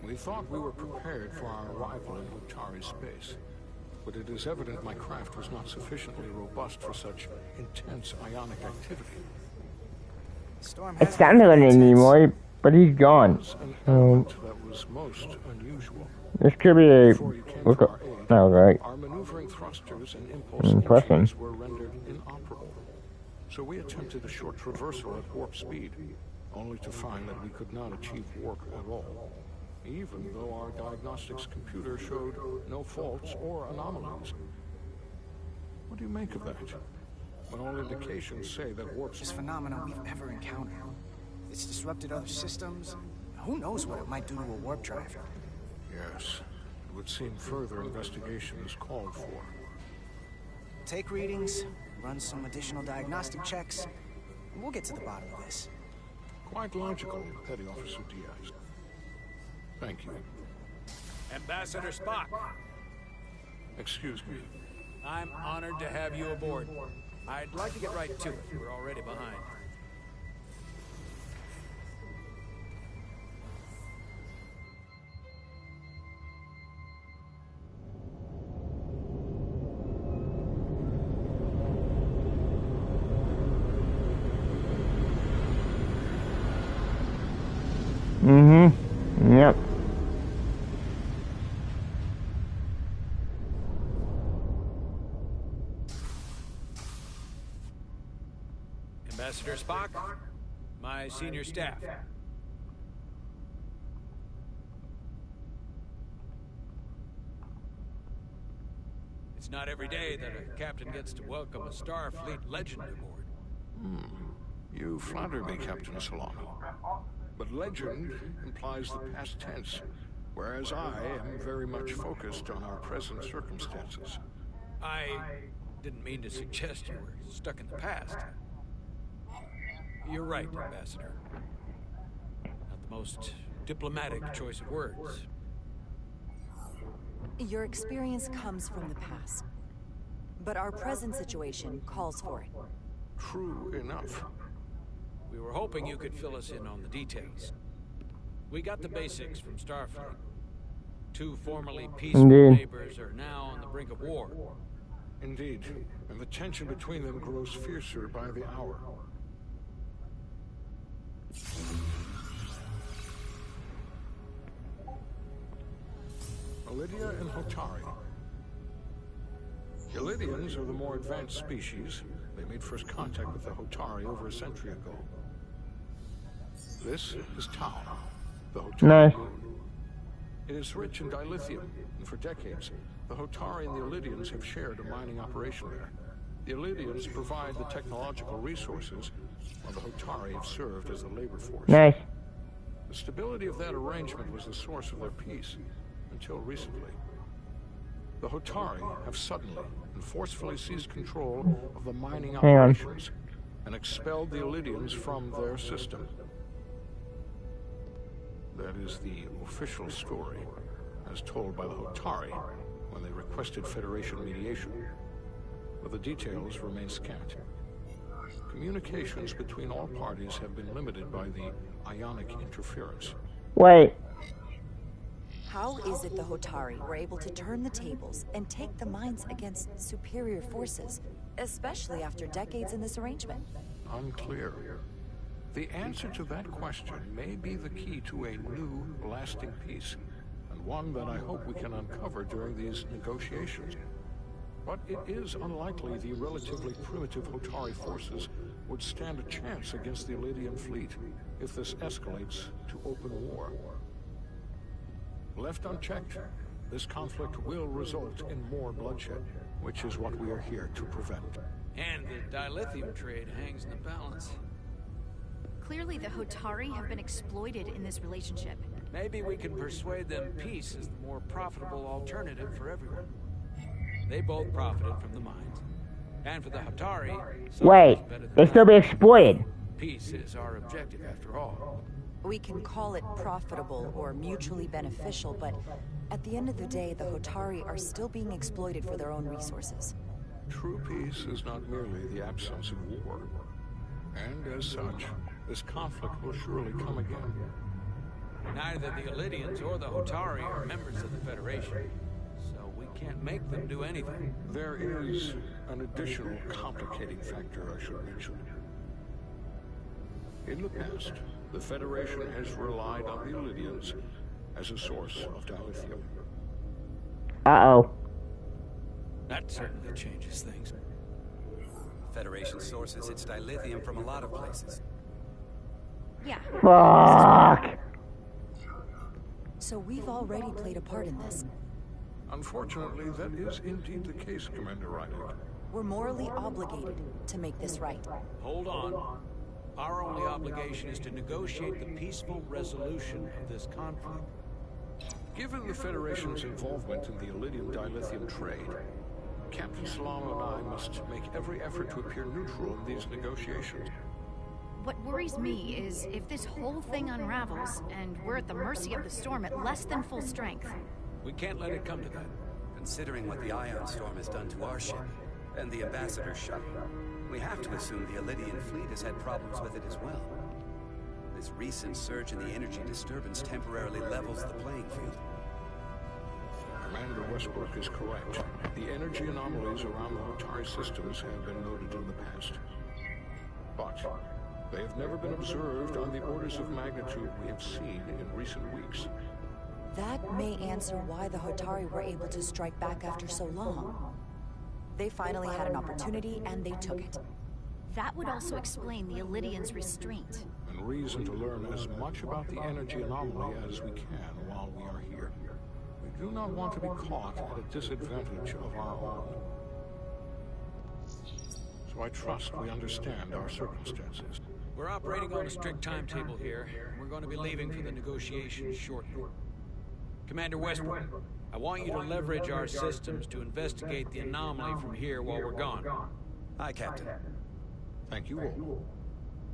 R: We thought we were prepared for our arrival in Utari space, but it is evident my craft was not sufficiently robust for such intense ionic activity.
J: It sounded like it anymore, but he's gone.
R: That was most unusual.
J: This could be a look up. Oh, right.
R: Our maneuvering thrusters and impulse engines were rendered inoperable. So we attempted a short traversal at warp speed, only to find that we could not achieve warp at all, even though our diagnostics computer showed no faults or anomalies. What do you make of that? When all indications say that warp's
I: This phenomenon we've ever encountered. It's disrupted other systems. Who knows what it might do to a warp drive?
R: Yes, it would seem further investigation is called for.
I: Take readings, run some additional diagnostic checks, and we'll get to the bottom of this.
R: Quite logical, Petty Officer Diaz. Thank you.
C: Ambassador Spock.
R: Excuse me.
C: I'm honored to have you aboard. I'd like to get right to it. We're already behind.
J: Yep.
C: Ambassador Spock, my senior staff. It's not every day that a captain gets to welcome a Starfleet legend aboard.
R: You flatter me, Captain Solano. But legend implies the past tense, whereas I am very much focused on our present circumstances.
C: I didn't mean to suggest you were stuck in the past. You're right, Ambassador. Not the most diplomatic choice of words.
G: Your experience comes from the past, but our present situation calls for it.
R: True enough.
C: We were hoping you could fill us in on the details. We got the basics from Starfleet. Two formerly peaceful neighbors are now on the brink of war.
R: Indeed, and the tension between them grows fiercer by the hour. Lydia and Hotari. The Lydians are the more advanced species. They made first contact with the Hotari over a century ago. This is Tau, the Hotari
J: Nice.
R: moon. It is rich in dilithium, and for decades, the Hotari and the Illydians have shared a mining operation there. The Illydians provide the technological resources, while the Hotari have served as the labor force.
J: Nice.
R: The stability of that arrangement was the source of their peace, until recently. The Hotari have suddenly and forcefully seized control of the mining
J: Hang on.
R: operations and expelled the Illydians from their system. That is the official story, as told by the Hotari when they requested Federation mediation. But the details remain scant. Communications between all parties have been limited by the ionic interference.
J: Wait.
G: How is it the Hotari were able to turn the tables and take the mines against superior forces, especially after decades in this arrangement?
R: Unclear. The answer to that question may be the key to a new, lasting peace, and one that I hope we can uncover during these negotiations. But it is unlikely the relatively primitive Hotari forces would stand a chance against the Illydian fleet if this escalates to open war. Left unchecked, this conflict will result in more bloodshed, which is what we are here to prevent.
C: And the dilithium trade hangs in the balance.
E: Clearly, the Hotari have been exploited in this relationship.
B: Maybe we can persuade them peace is the more profitable alternative for everyone. They both profited from the mines. And for the Hotari,
J: Wait. They still be exploited.
B: Peace is our objective after all.
G: We can call it profitable or mutually beneficial, but at the end of the day, the Hotari are still being exploited for their own resources.
R: True peace is not merely the absence of war. And as such, this conflict will surely come again.
B: Neither the Illydians or the Hotari are members of the Federation, so we can't make them do anything.
R: There is an additional complicating factor I should mention. In the past, the Federation has relied on the Illydians as a source of dilithium.
J: Uh-oh.
B: That certainly changes things.
L: Federation sources its dilithium from a lot of places.
E: Yeah.
J: Fuck.
G: So we've already played a part in this.
R: Unfortunately, that is indeed the case, Commander Rydick.
G: We're morally obligated to make this right.
B: Hold on. Our only obligation is to negotiate the peaceful resolution of this conflict.
R: Given the Federation's involvement in the Illydium dilithium trade, Captain Solano and I must make every effort to appear neutral in these negotiations.
E: What worries me is if this whole thing unravels and we're at the mercy of the storm at less than full strength.
B: We can't let it come to that.
L: Considering what the Ion Storm has done to our ship and the Ambassador's shuttle, we have to assume the Illydian fleet has had problems with it as well. This recent surge in the energy disturbance temporarily levels the playing field.
R: Commander Westbrook is correct. The energy anomalies around the Hotari systems have been noted in the past. But they have never been observed on the orders of magnitude we have seen in recent weeks.
G: That may answer why the Hotari were able to strike back after so long. They finally had an opportunity, and they took it.
E: That would also explain the Illydians' restraint.
R: And reason to learn as much about the energy anomaly as we can while we are here. We do not want to be caught at a disadvantage of our own. So I trust we understand our circumstances.
B: We're operating on a strict timetable here, and we're going to be leaving for the negotiations shortly. Commander Westbrook, I want you to leverage our systems to investigate the anomaly from here while we're gone.
L: Aye, Captain.
R: Thank you all.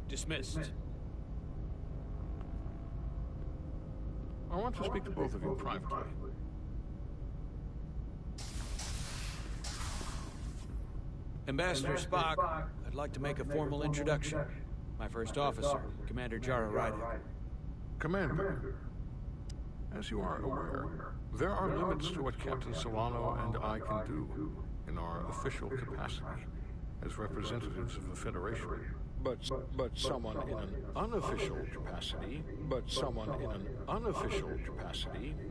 B: Dismissed.
R: I want to speak to both of you privately.
B: Ambassador Spock, I'd like to make a formal introduction. My first officer, Commander Jara Rydick.
R: Commander, as you are aware, there are limits to what Captain Solano and I can do in our official capacity as representatives of the Federation. But someone in an unofficial capacity,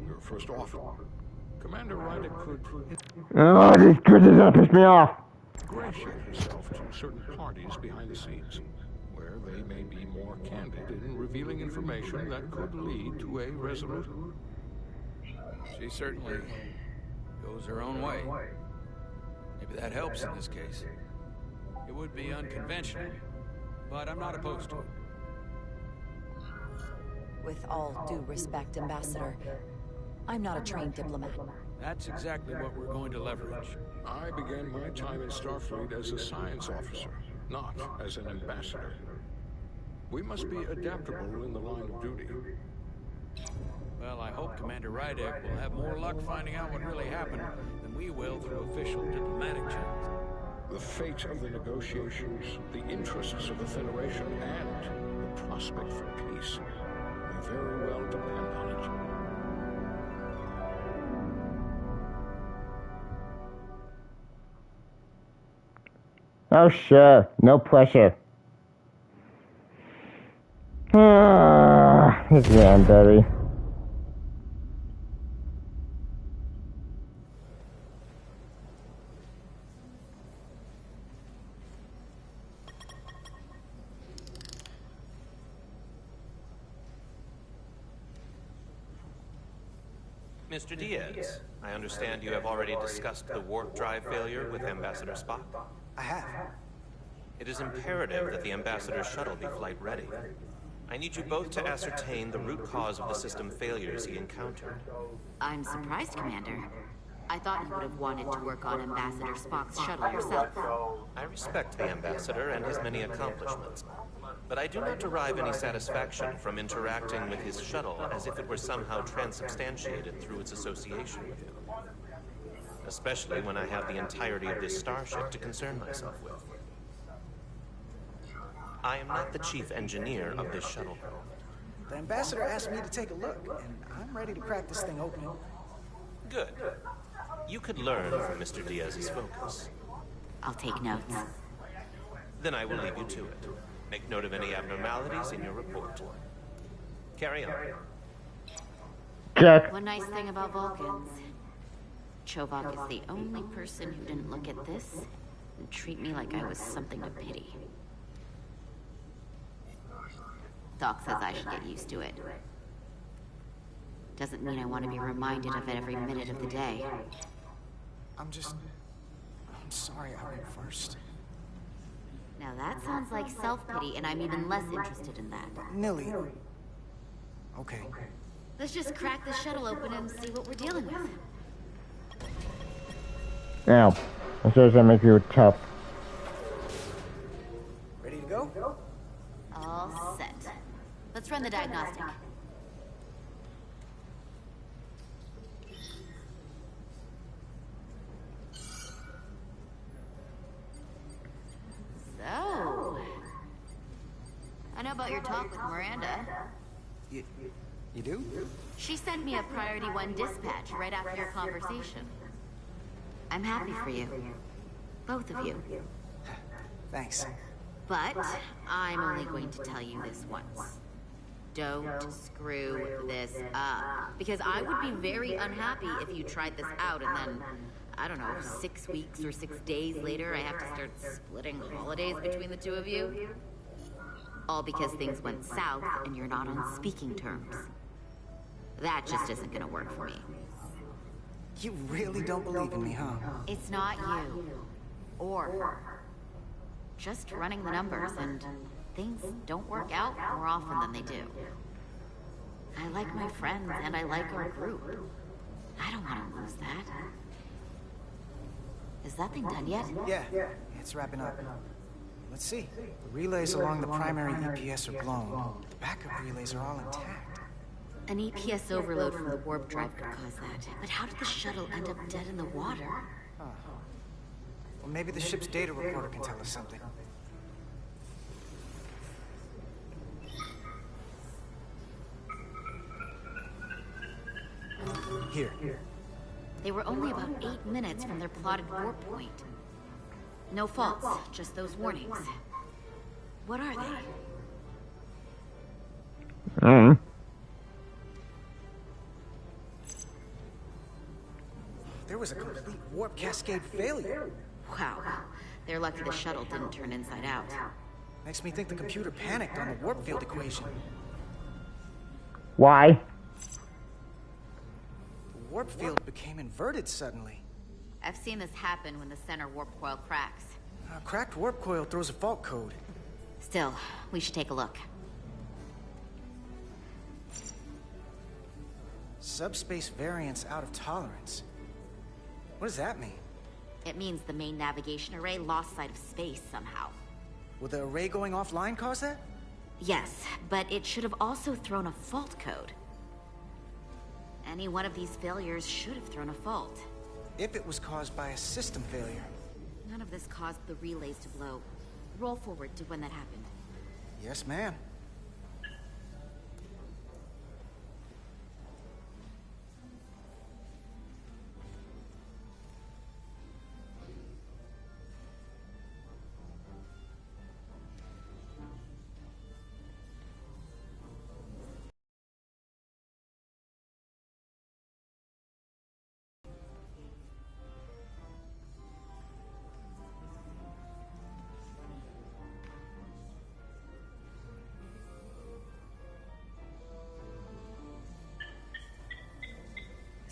R: your first officer, Commander Ryder could...
J: Oh, these kids are gonna piss me off!
R: ...ingratiate herself to certain parties behind the scenes, where they may be more candid in revealing information that could lead to a resolution.
B: She certainly goes her own way. Maybe that helps in this case. It would be unconventional, but I'm not opposed to it.
A: With all due respect, Ambassador, I'm not a trained diplomat.
B: That's exactly what we're going to leverage.
R: I began my time in Starfleet as a science officer, not as an ambassador. We must be adaptable in the line of duty.
B: Well, I hope Commander Rydek will have more luck finding out what really happened than we will through official diplomatic channels.
R: The fate of the negotiations, the interests of the Federation, and the prospect for peace may very well depend on it.
J: Oh, sure. No pressure. It's the end, baby.
K: Mr. Diaz, I understand you have already discussed the warp drive failure with Ambassador Spock?
I: I have.
K: It is imperative that the Ambassador's shuttle be flight ready. I need you both to ascertain the root cause of the system failures he encountered.
M: I'm surprised, Commander. I thought you would have wanted to work on Ambassador Spock's shuttle yourself.
K: I respect the Ambassador and his many accomplishments, but I do not derive any satisfaction from interacting with his shuttle as if it were somehow transubstantiated through its association with him. Especially when I have the entirety of this starship to concern myself with. I am not the chief engineer of this shuttle.
I: The Ambassador asked me to take a look, and I'm ready to crack this thing open.
K: Good. You could learn from Mr. Diaz's focus.
M: I'll take notes.
K: Then I will leave you to it. Make note of any abnormalities in your report. Carry on.
J: Check.
M: One nice thing about Vulcans. Chovak is the only person who didn't look at this and treat me like I was something to pity. Doc says I should get used to it. Doesn't mean I want to be reminded of it every minute of the day.
I: I'm sorry I went first.
M: Now that sounds like self-pity, and I'm even less interested in that.
I: Nilly. Okay.
M: Let's just crack the shuttle open and see what we're dealing with.
J: Now, I'm sure that make you tough.
I: Ready to go?
M: All set. Let's run the diagnostic. So, I know about your talk with Miranda.
I: You do?
M: She sent me a Priority 1 dispatch right after your conversation. I'm happy for you. Both of you.
I: Thanks.
M: But I'm only going to tell you this once. Don't screw this up. Because I would be very unhappy if you tried this out and then, I don't know, 6 weeks or 6 days later, I have to start splitting holidays between the two of you. All because things went south and you're not on speaking terms. That just isn't gonna work for me.
I: You really don't believe in me, huh?
M: It's not you. Or her. Just running the numbers, and things don't work out more often than they do. I like my friends, and I like our group. I don't want to lose that. Is that thing done yet?
I: Yeah, it's wrapping up. Let's see. The relays along the primary EPS are blown. The backup relays are all intact.
M: An EPS overload from the warp drive could cause that. But how did the shuttle end up dead in the water?
I: Huh. Well, maybe the ship's data recorder can tell us something. Here.
M: They were only about 8 minutes from their plotted warp point. No faults, just those warnings. What are they?
I: There was a complete warp cascade failure.
M: Wow. They're lucky the shuttle didn't turn inside out.
I: Makes me think the computer panicked on the warp field equation.
J: Why?
I: The warp field became inverted suddenly.
M: I've seen this happen when the center warp coil cracks.
I: A cracked warp coil throws a fault code.
M: Still, we should take a look.
I: Subspace variance out of tolerance. What does that mean?
M: It means the main navigation array lost sight of space somehow.
I: Would the array going offline cause that?
M: Yes, but it should have also thrown a fault code. Any one of these failures should have thrown a fault.
I: If it was caused by a system failure.
M: None of this caused the relays to blow. Roll forward to when that happened.
I: Yes, ma'am.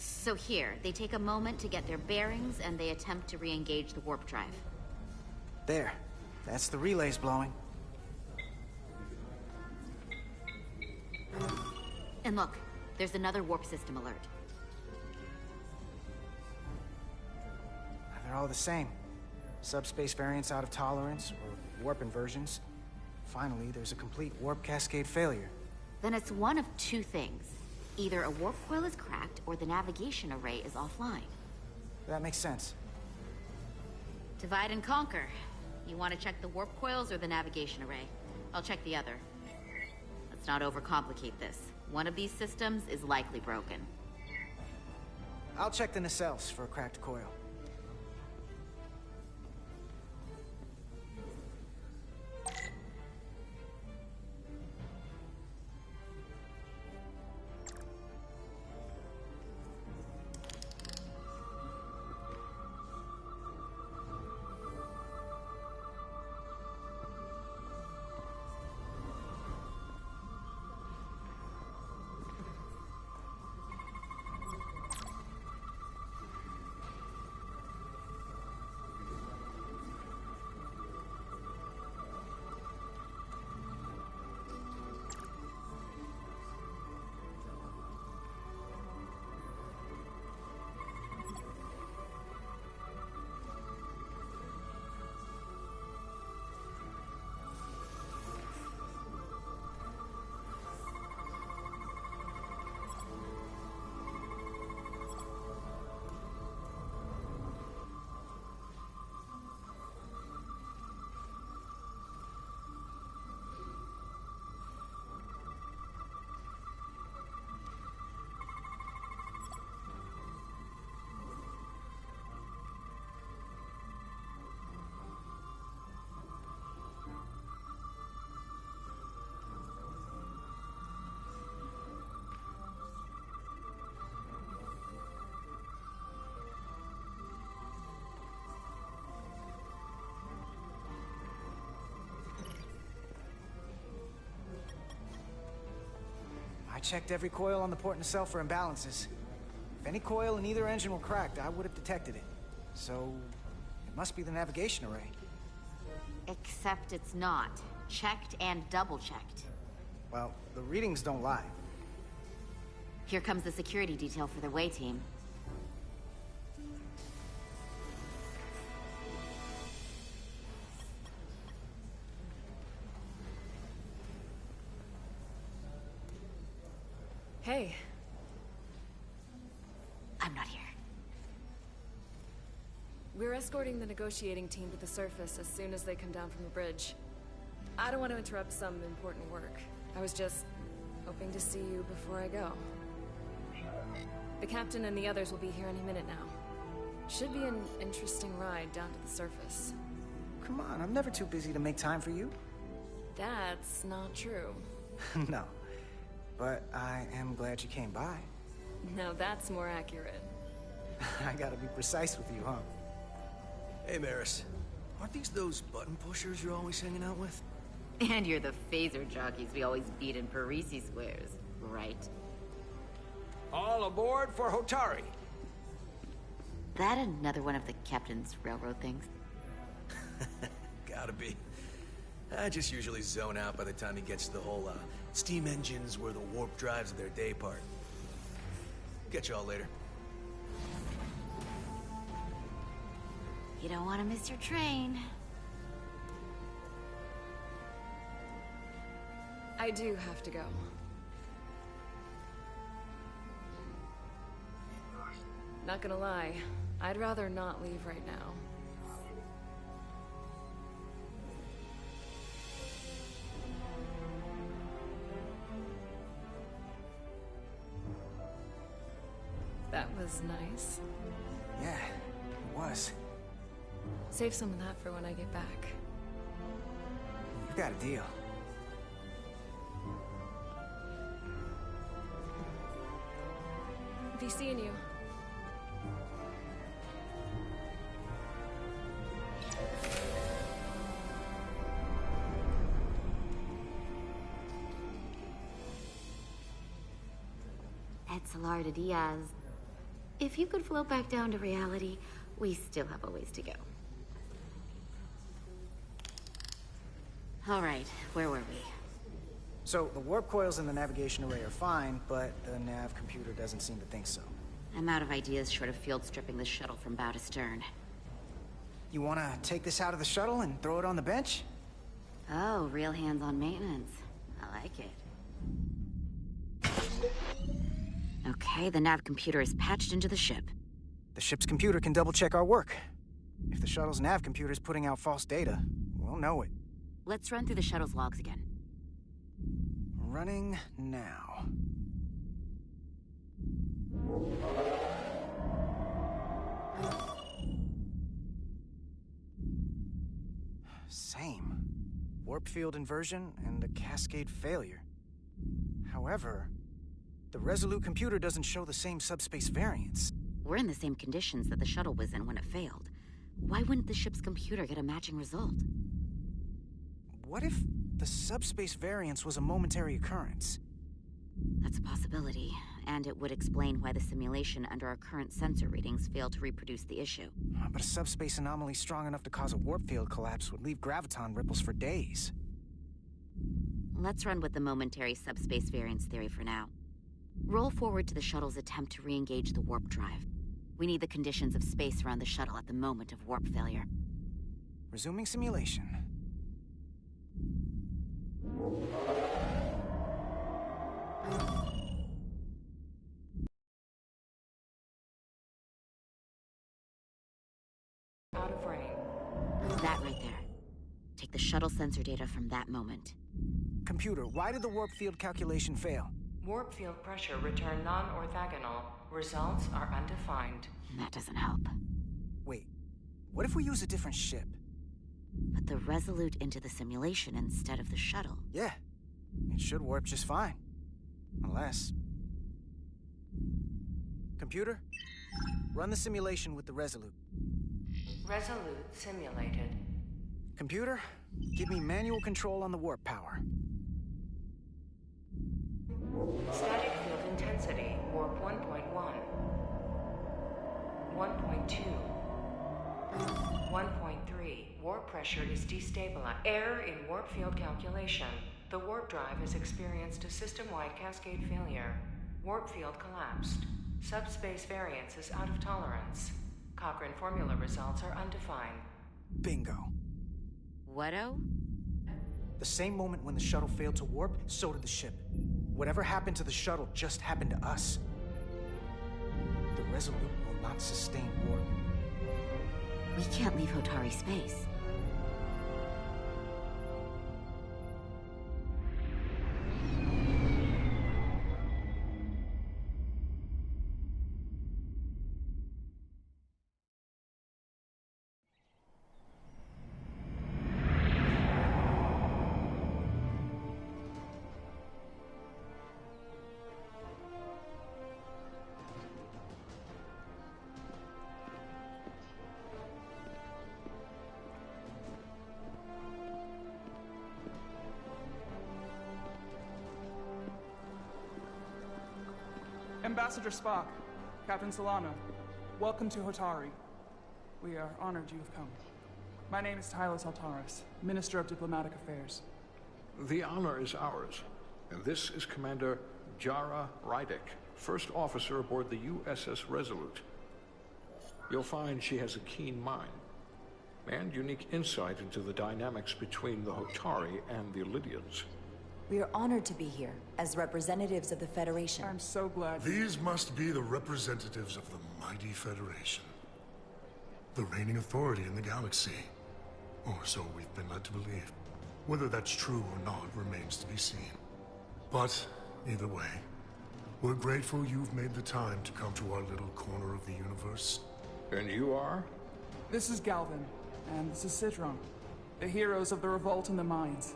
M: So here, they take a moment to get their bearings and they attempt to re-engage the warp drive.
I: There. That's the relays blowing.
M: And look, there's another warp system alert.
I: They're all the same. Subspace variance out of tolerance, or warp inversions. Finally, there's a complete warp cascade failure.
M: Then it's one of two things. Either a warp coil is cracked, or the navigation array is offline.
I: That makes sense.
M: Divide and conquer. You want to check the warp coils or the navigation array? I'll check the other. Let's not overcomplicate this. One of these systems is likely broken.
I: I'll check the nacelles for a cracked coil. I checked every coil on the port nacelle for imbalances. If any coil in either engine were cracked, I would have detected it. So, it must be the navigation array.
M: Except it's not. Checked and double-checked.
I: Well, the readings don't lie.
M: Here comes the security detail for the way team.
N: Hey.
M: I'm not here.
N: We're escorting the negotiating team to the surface as soon as they come down from the bridge. I don't want to interrupt some important work. I was just hoping to see you before I go. The captain and the others will be here any minute now. Should be an interesting ride down to the surface.
I: Come on, I'm never too busy to make time for you.
N: That's not true.
I: No. But I am glad you came by.
N: Now that's more accurate.
I: I gotta be precise with you, huh?
D: Hey, Maris. Aren't these those button pushers you're always hanging out with?
M: And you're the phaser jockeys we always beat in Parisi squares, right?
C: All aboard for Hotari.
M: That another one of the captain's railroad things?
D: Gotta be. I just usually zone out by the time he gets to the whole, steam engines were the warp drives of their day part. Catch y'all later.
M: You don't want to miss your train.
N: I do have to go. Not gonna lie, I'd rather not leave right now. That was nice.
I: Yeah, it was.
N: Save some of that for when I get back.
I: You've got a deal.
N: Be seeing you.
M: Etzelarda Diaz. If you could float back down to reality, we still have a ways to go. All right, where were we?
I: So, the warp coils in the navigation array are fine, but the nav computer doesn't seem to think so.
M: I'm out of ideas short of field stripping the shuttle from bow to stern.
I: You wanna take this out of the shuttle and throw it on the bench?
M: Oh, real hands-on maintenance. I like it. Okay, the nav computer is patched into the ship.
I: The ship's computer can double-check our work. If the shuttle's nav computer is putting out false data, we'll know it.
M: Let's run through the shuttle's logs again.
I: Running now. Same. Warp field inversion and a cascade failure. However, the Resolute computer doesn't show the same subspace variance.
M: We're in the same conditions that the shuttle was in when it failed. Why wouldn't the ship's computer get a matching result?
I: What if the subspace variance was a momentary occurrence?
M: That's a possibility, and it would explain why the simulation under our current sensor readings failed to reproduce the issue.
I: But a subspace anomaly strong enough to cause a warp field collapse would leave graviton ripples for days.
M: Let's run with the momentary subspace variance theory for now. Roll forward to the shuttle's attempt to re-engage the warp drive. We need the conditions of space around the shuttle at the moment of warp failure.
I: Resuming simulation.
H: Out of range.
M: That right there. Take the shuttle sensor data from that moment.
I: Computer, why did the warp field calculation fail?
H: Warp field pressure returned non-orthogonal. Results are undefined.
M: That doesn't help.
I: Wait, what if we use a different ship?
M: Put the Resolute into the simulation instead of the shuttle.
I: Yeah, it should warp just fine. Unless... Computer, run the simulation with the Resolute.
H: Resolute simulated.
I: Computer, give me manual control on the warp power.
H: Static field intensity, warp 1.1. 1.2. 1.3. Warp pressure is destabilized. Error in warp field calculation. The warp drive has experienced a system-wide cascade failure. Warp field collapsed. Subspace variance is out of tolerance. Cochrane formula results are undefined.
I: Bingo.
M: What-o?
I: The same moment when the shuttle failed to warp, so did the ship. Whatever happened to the shuttle just happened to us. The Resolute will not sustain warp.
M: We can't leave Hotari space.
S: Ambassador Spock, Captain Solano, welcome to Hotari. We are honored you have come. My name is Tylos Altaris, Minister of Diplomatic Affairs.
R: The honor is ours, and this is Commander Jara Rydick, first officer aboard the USS Resolute. You'll find she has a keen mind, and unique insight into the dynamics between the Hotari and the Lydians.
A: We are honored to be here, as representatives of the Federation.
S: I'm so glad.
T: These must be the representatives of the mighty Federation. The reigning authority in the galaxy. Or so we've been led to believe. Whether that's true or not remains to be seen. But, either way, we're grateful you've made the time to come to our little corner of the universe.
R: And you are?
S: This is Galvin, and this is Citron, the heroes of the revolt in the mines.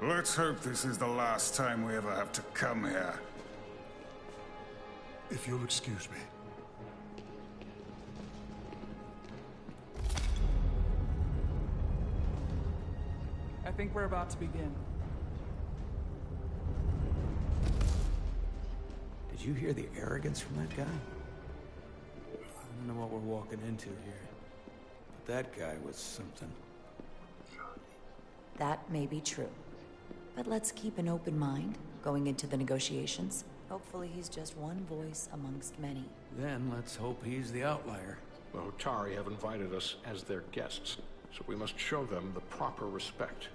U: Let's hope this is the last time we ever have to come here.
T: If you'll excuse me.
S: I think we're about to begin.
C: Did you hear the arrogance from that guy? I don't know what we're walking into here, but that guy was something.
A: That may be true. But let's keep an open mind going into the negotiations. Hopefully he's just one voice amongst many.
C: Then let's hope he's the outlier.
R: The Hotari have invited us as their guests, so we must show them the proper respect.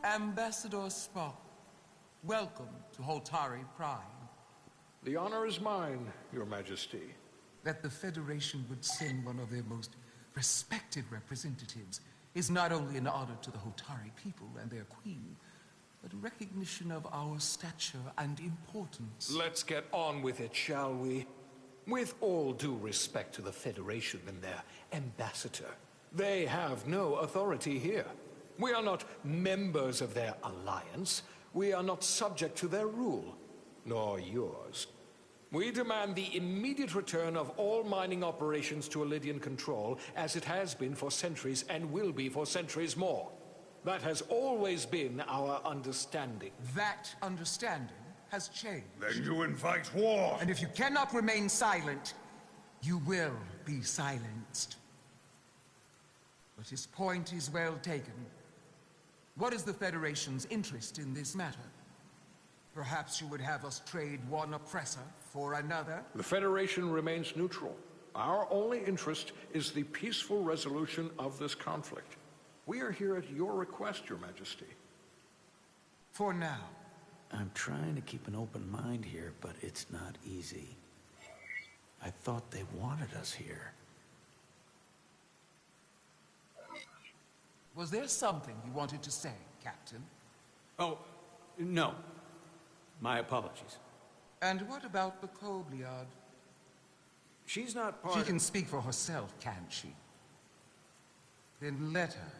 V: Ambassador Spock, welcome to Hotari Prime.
R: The honor is mine, Your Majesty.
V: That the Federation would send one of their most respected representatives is not only an honor to the Hotari people and their queen, but a recognition of our stature and importance.
Q: Let's get on with it, shall we? With all due respect to the Federation and their ambassador, they have no authority here. We are not members of their alliance. We are not subject to their rule, nor yours. We demand the immediate return of all mining operations to Lydian control, as it has been for centuries and will be for centuries more. That has always been our understanding.
V: That understanding has changed.
U: Then you invite war!
V: And if you cannot remain silent, you will be silenced. But his point is well taken. What is the Federation's interest in this matter? Perhaps you would have us trade one oppressor for another?
R: The Federation remains neutral. Our only interest is the peaceful resolution of this conflict. We are here at your request, Your Majesty.
V: For now.
C: I'm trying to keep an open mind here, but it's not easy. I thought they wanted us here.
V: Was there something you wanted to say, Captain?
C: Oh, no. My apologies.
V: And what about the Kobliad?
C: She's not part
V: She
C: of...
V: can speak for herself, can't she? Then let her.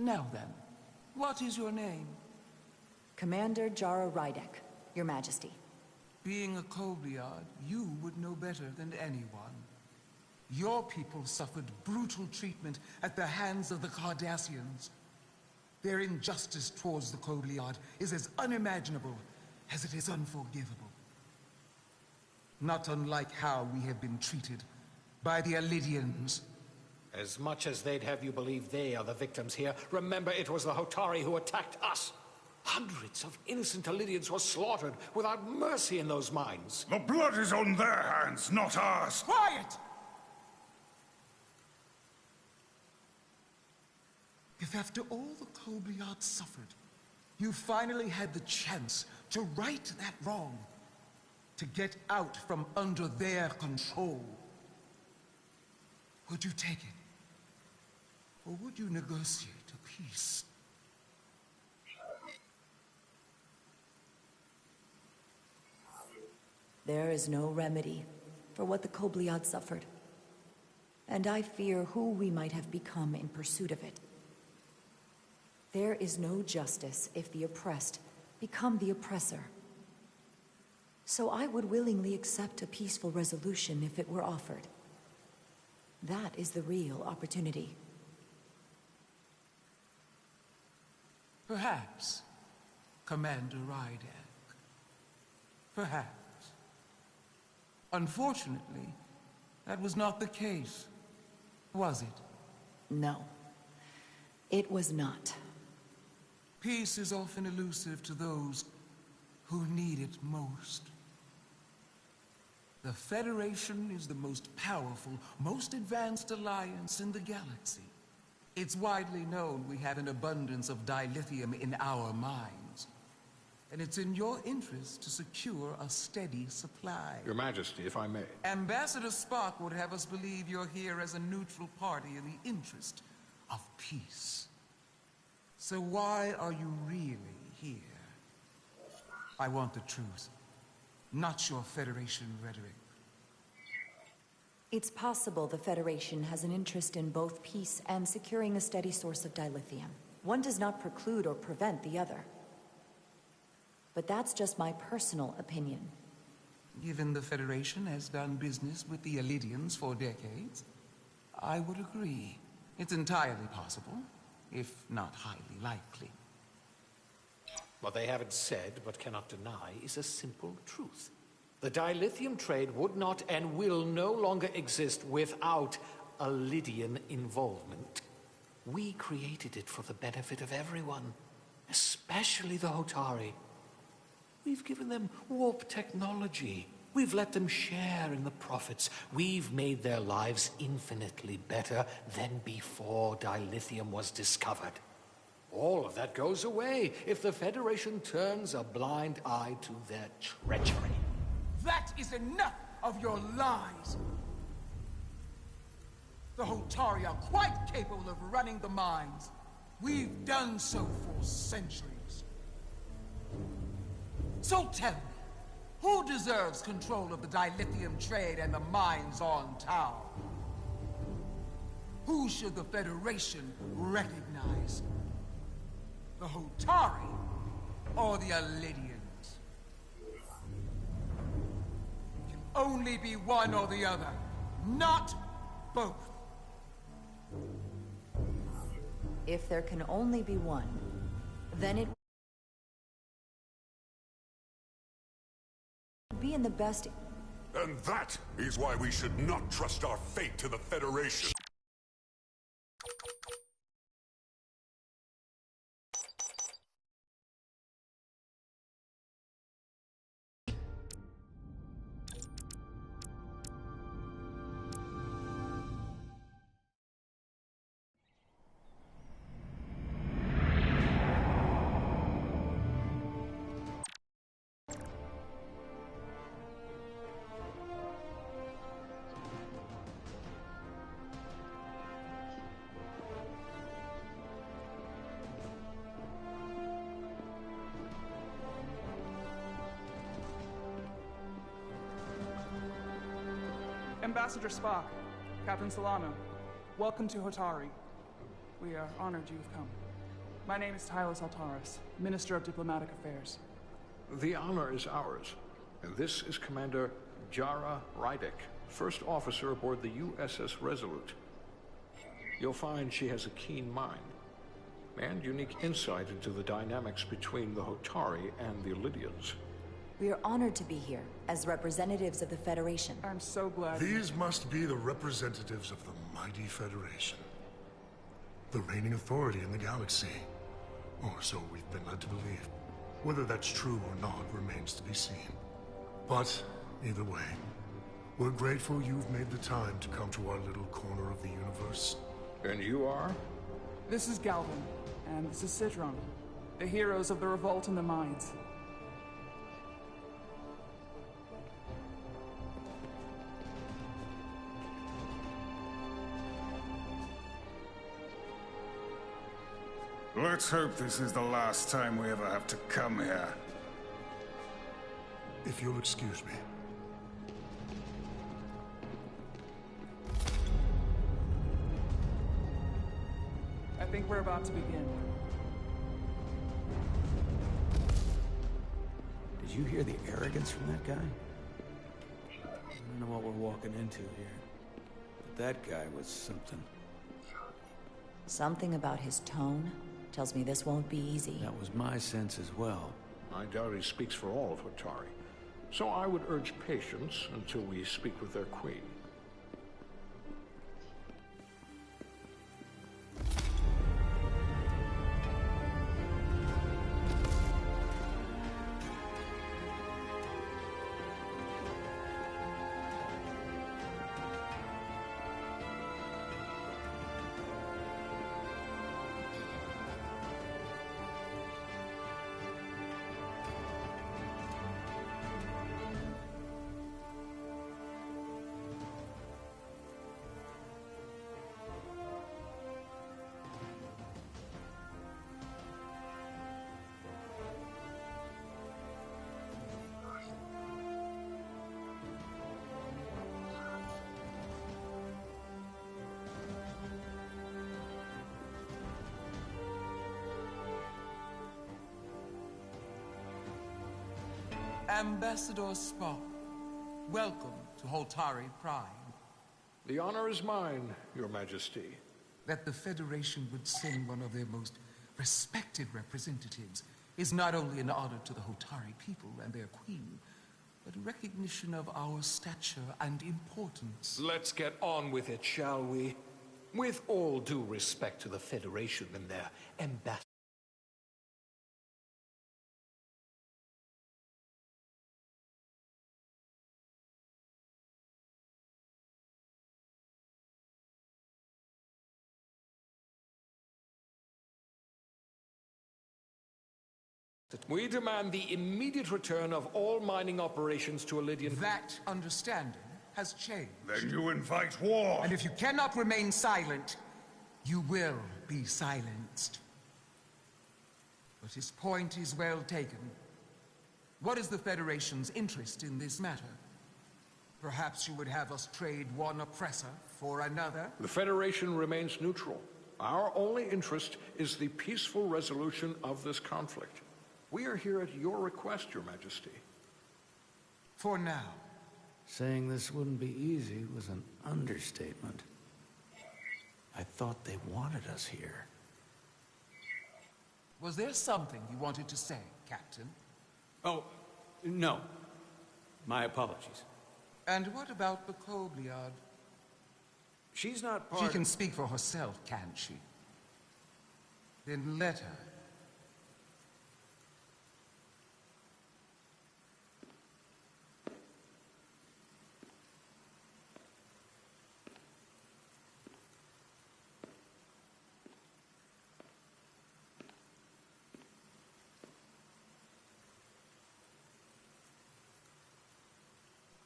V: Now then, what is your name?
A: Commander Jara Rydick, Your Majesty.
V: Being a Kobliad, you would know better than anyone. Your people suffered brutal treatment at the hands of the Cardassians. Their injustice towards the Kobliad is as unimaginable as it is unforgivable. Not unlike how we have been treated by the Alidians.
C: As much as they'd have you believe they are the victims here, remember it was the Hotari who attacked us. Hundreds of innocent Alidians were slaughtered without mercy in those mines.
U: The blood is on their hands, not ours.
V: Quiet! If after all the Kobliad suffered, you finally had the chance to right that wrong, to get out from under their control, would you take it? Or would you negotiate a peace?
A: There is no remedy for what the Kobliad suffered. And I fear who we might have become in pursuit of it. There is no justice if the oppressed become the oppressor. So I would willingly accept a peaceful resolution if it were offered. That is the real opportunity.
V: Perhaps, Commander Rydak. Perhaps. Unfortunately, that was not the case, was it?
A: No, it was not.
V: Peace is often elusive to those who need it most. The Federation is the most powerful, most advanced alliance in the galaxy. It's widely known we have an abundance of dilithium in our mines. And it's in your interest to secure a steady supply.
R: Your Majesty, if I may.
V: Ambassador Spock would have us believe you're here as a neutral party in the interest of peace. So why are you really here? I want the truth, not your Federation rhetoric.
A: It's possible the Federation has an interest in both peace and securing a steady source of dilithium. One does not preclude or prevent the other. But that's just my personal opinion.
V: Given the Federation has done business with the Alidians for decades, I would agree. It's entirely possible, if not highly likely.
C: What they haven't said, but cannot deny, is a simple truth. The dilithium trade would not and will no longer exist without Alidian involvement. We created it for the benefit of everyone, especially the Hotari. We've given them warp technology. We've let them share in the profits. We've made their lives infinitely better than before dilithium was discovered. All of that goes away if the Federation turns a blind eye to their treachery.
V: That is enough of your lies! The Hotari are quite capable of running the mines. We've done so for centuries. So tell me, who deserves control of the dilithium trade and the mines on Tau? Who should the Federation recognize? The Hotari or the Alidians? It can only be one or the other, not both.
A: If there can only be one, then it would be in the best...
O: And that is why we should not trust our fate to the Federation.
S: Ambassador Spock, Captain Solano, welcome to Hotari. We are honored you've come. My name is Tylos Altaris, Minister of Diplomatic Affairs.
R: The honor is ours, and this is Commander Jara Rydak. first officer aboard the USS Resolute. You'll find she has a keen mind and unique insight into the dynamics between the Hotari and the Lydians.
A: We are honored to be here as representatives of the Federation.
S: I'm so glad.
T: These must be the representatives of the mighty Federation. The reigning authority in the galaxy. Or so we've been led to believe. Whether that's true or not remains to be seen. But, either way, we're grateful you've made the time to come to our little corner of the universe.
R: And you are?
S: This is Galvin, and this is Citron, the heroes of the revolt in the mines.
U: Let's hope this is the last time we ever have to come here.
T: If you'll excuse me.
S: I think we're about to begin.
C: Did you hear the arrogance from that guy? I don't know what we're walking into here. But that guy was something.
A: Something about his tone tells me this won't be easy.
C: That was my sense as well.
R: I doubt he speaks for all of Hotari. So I would urge patience until we speak with their queen.
V: Ambassador Spock, welcome to Hotari Prime.
R: The honor is mine, Your Majesty.
V: That the Federation would send one of their most respected representatives is not only an honor to the Hotari people and their queen, but a recognition of our stature and importance.
Q: Let's get on with it, shall we? With all due respect to the Federation and their ambassador. We demand the immediate return of all mining operations to Lydian.
V: That understanding has changed.
U: Then you invite war!
V: And if you cannot remain silent, you will be silenced. But his point is well taken. What is the Federation's interest in this matter? Perhaps you would have us trade one oppressor for another?
R: The Federation remains neutral. Our only interest is the peaceful resolution of this conflict. We are here at your request, Your Majesty.
V: For now.
C: Saying this wouldn't be easy was an understatement. I thought they wanted us here.
V: Was there something you wanted to say, Captain?
C: Oh, no. My apologies.
V: And what about the Kobliad?
C: She's not part
V: She can speak for herself, can't she? Then let her.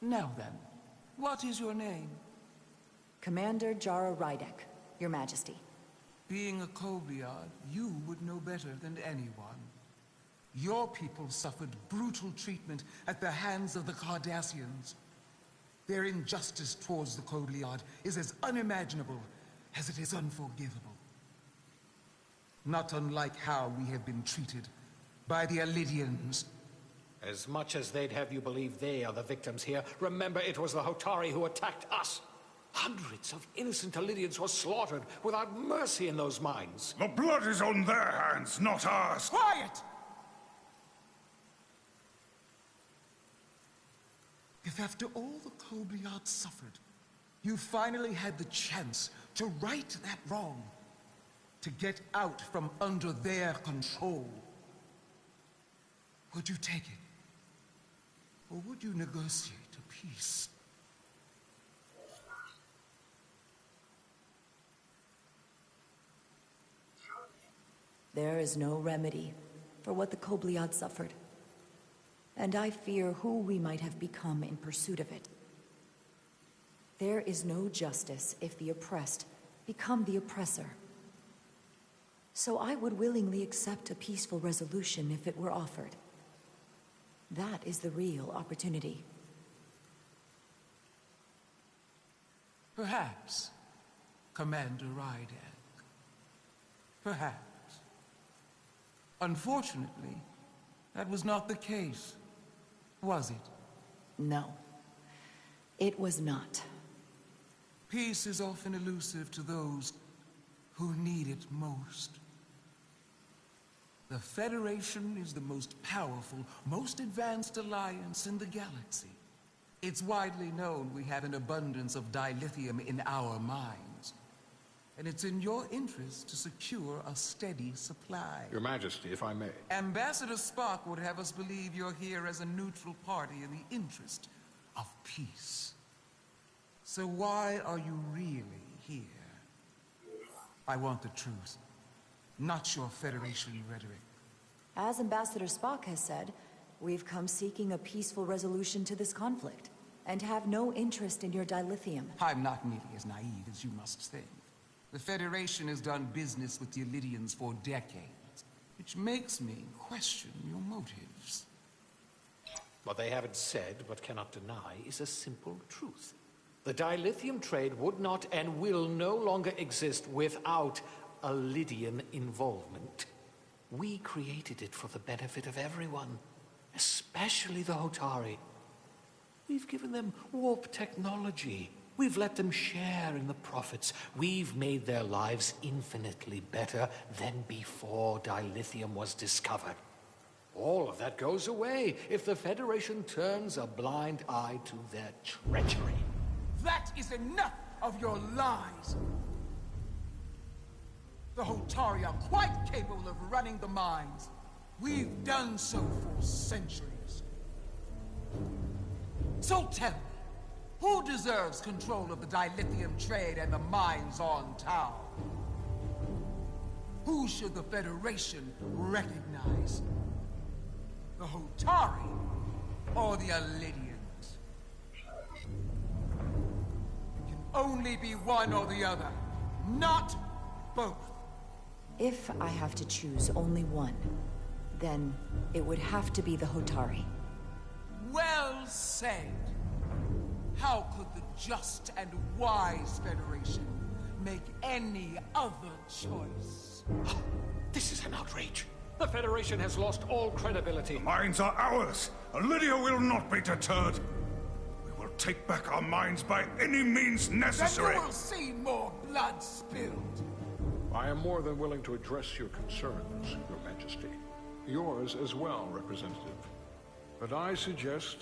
V: Now then, what is your name?
A: Commander Jara Rydek, Your Majesty.
V: Being a Kobliad, you would know better than anyone. Your people suffered brutal treatment at the hands of the Cardassians. Their injustice towards the Kobliad is as unimaginable as it is unforgivable. Not unlike how we have been treated by the Lydians.
Q: As much as they'd have you believe they are the victims here, remember it was the Hotari who attacked us. Hundreds of innocent Illydians were slaughtered without mercy in those mines.
U: The blood is on their hands, not ours.
V: Quiet! If after all the Kobliad suffered, you finally had the chance to right that wrong, to get out from under their control, would you take it? Or would you negotiate a peace?
A: There is no remedy for what the Kobliad suffered, and I fear who we might have become in pursuit of it. There is no justice if the oppressed become the oppressor. So I would willingly accept a peaceful resolution if it were offered. That is the real opportunity.
V: Perhaps, Commander Rydak. Perhaps. Unfortunately, that was not the case, was it?
A: No, it was not.
V: Peace is often elusive to those who need it most. The Federation is the most powerful, most advanced alliance in the galaxy. It's widely known we have an abundance of dilithium in our mines. And it's in your interest to secure a steady supply.
R: Your Majesty, if I may.
V: Ambassador Spock would have us believe you're here as a neutral party in the interest of peace. So why are you really here? I want the truth, not your Federation rhetoric.
A: As Ambassador Spock has said, we've come seeking a peaceful resolution to this conflict, and have no interest in your dilithium.
V: I'm not nearly as naive as you must think. The Federation has done business with the Illydians for decades, which makes me question your motives.
Q: What they haven't said, but cannot deny, is a simple truth. The dilithium trade would not and will no longer exist without Illydian involvement. We created it for the benefit of everyone, especially the Hotari. We've given them warp technology. We've let them share in the profits. We've made their lives infinitely better than before dilithium was discovered. All of that goes away if the Federation turns a blind eye to their treachery.
V: That is enough of your lies! The Hotari are quite capable of running the mines. We've done so for centuries. So tell me, who deserves control of the dilithium trade and the mines on Tau? Who should the Federation recognize? The Hotari or the Illydians? It can only be one or the other, not both.
A: If I have to choose only one, then it would have to be the Hotari.
V: Well said. How could the just and wise Federation make any other choice?
Q: This is an outrage. The Federation has lost all credibility.
U: The mines are ours. Illydia will not be deterred. We will take back our mines by any means necessary.
V: Then you will see more blood spilled.
R: I am more than willing to address your concerns, Your Majesty. Yours as well, Representative. But I suggest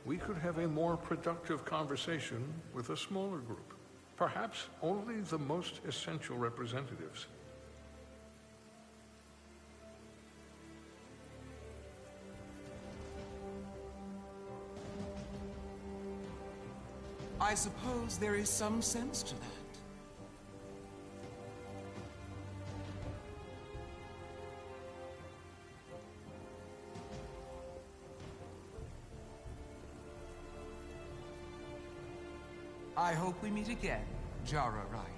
R: we could have a more productive conversation with a smaller group. Perhaps only the most essential representatives.
V: I suppose there is some sense to that. I hope we meet again, Jara Ryder.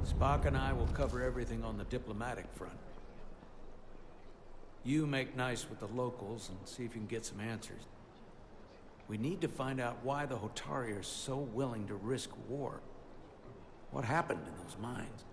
C: Spock and I will cover everything on the diplomatic front. You make nice with the locals and see if you can get some answers. We need to find out why the Hotari are so willing to risk war. What happened in those mines?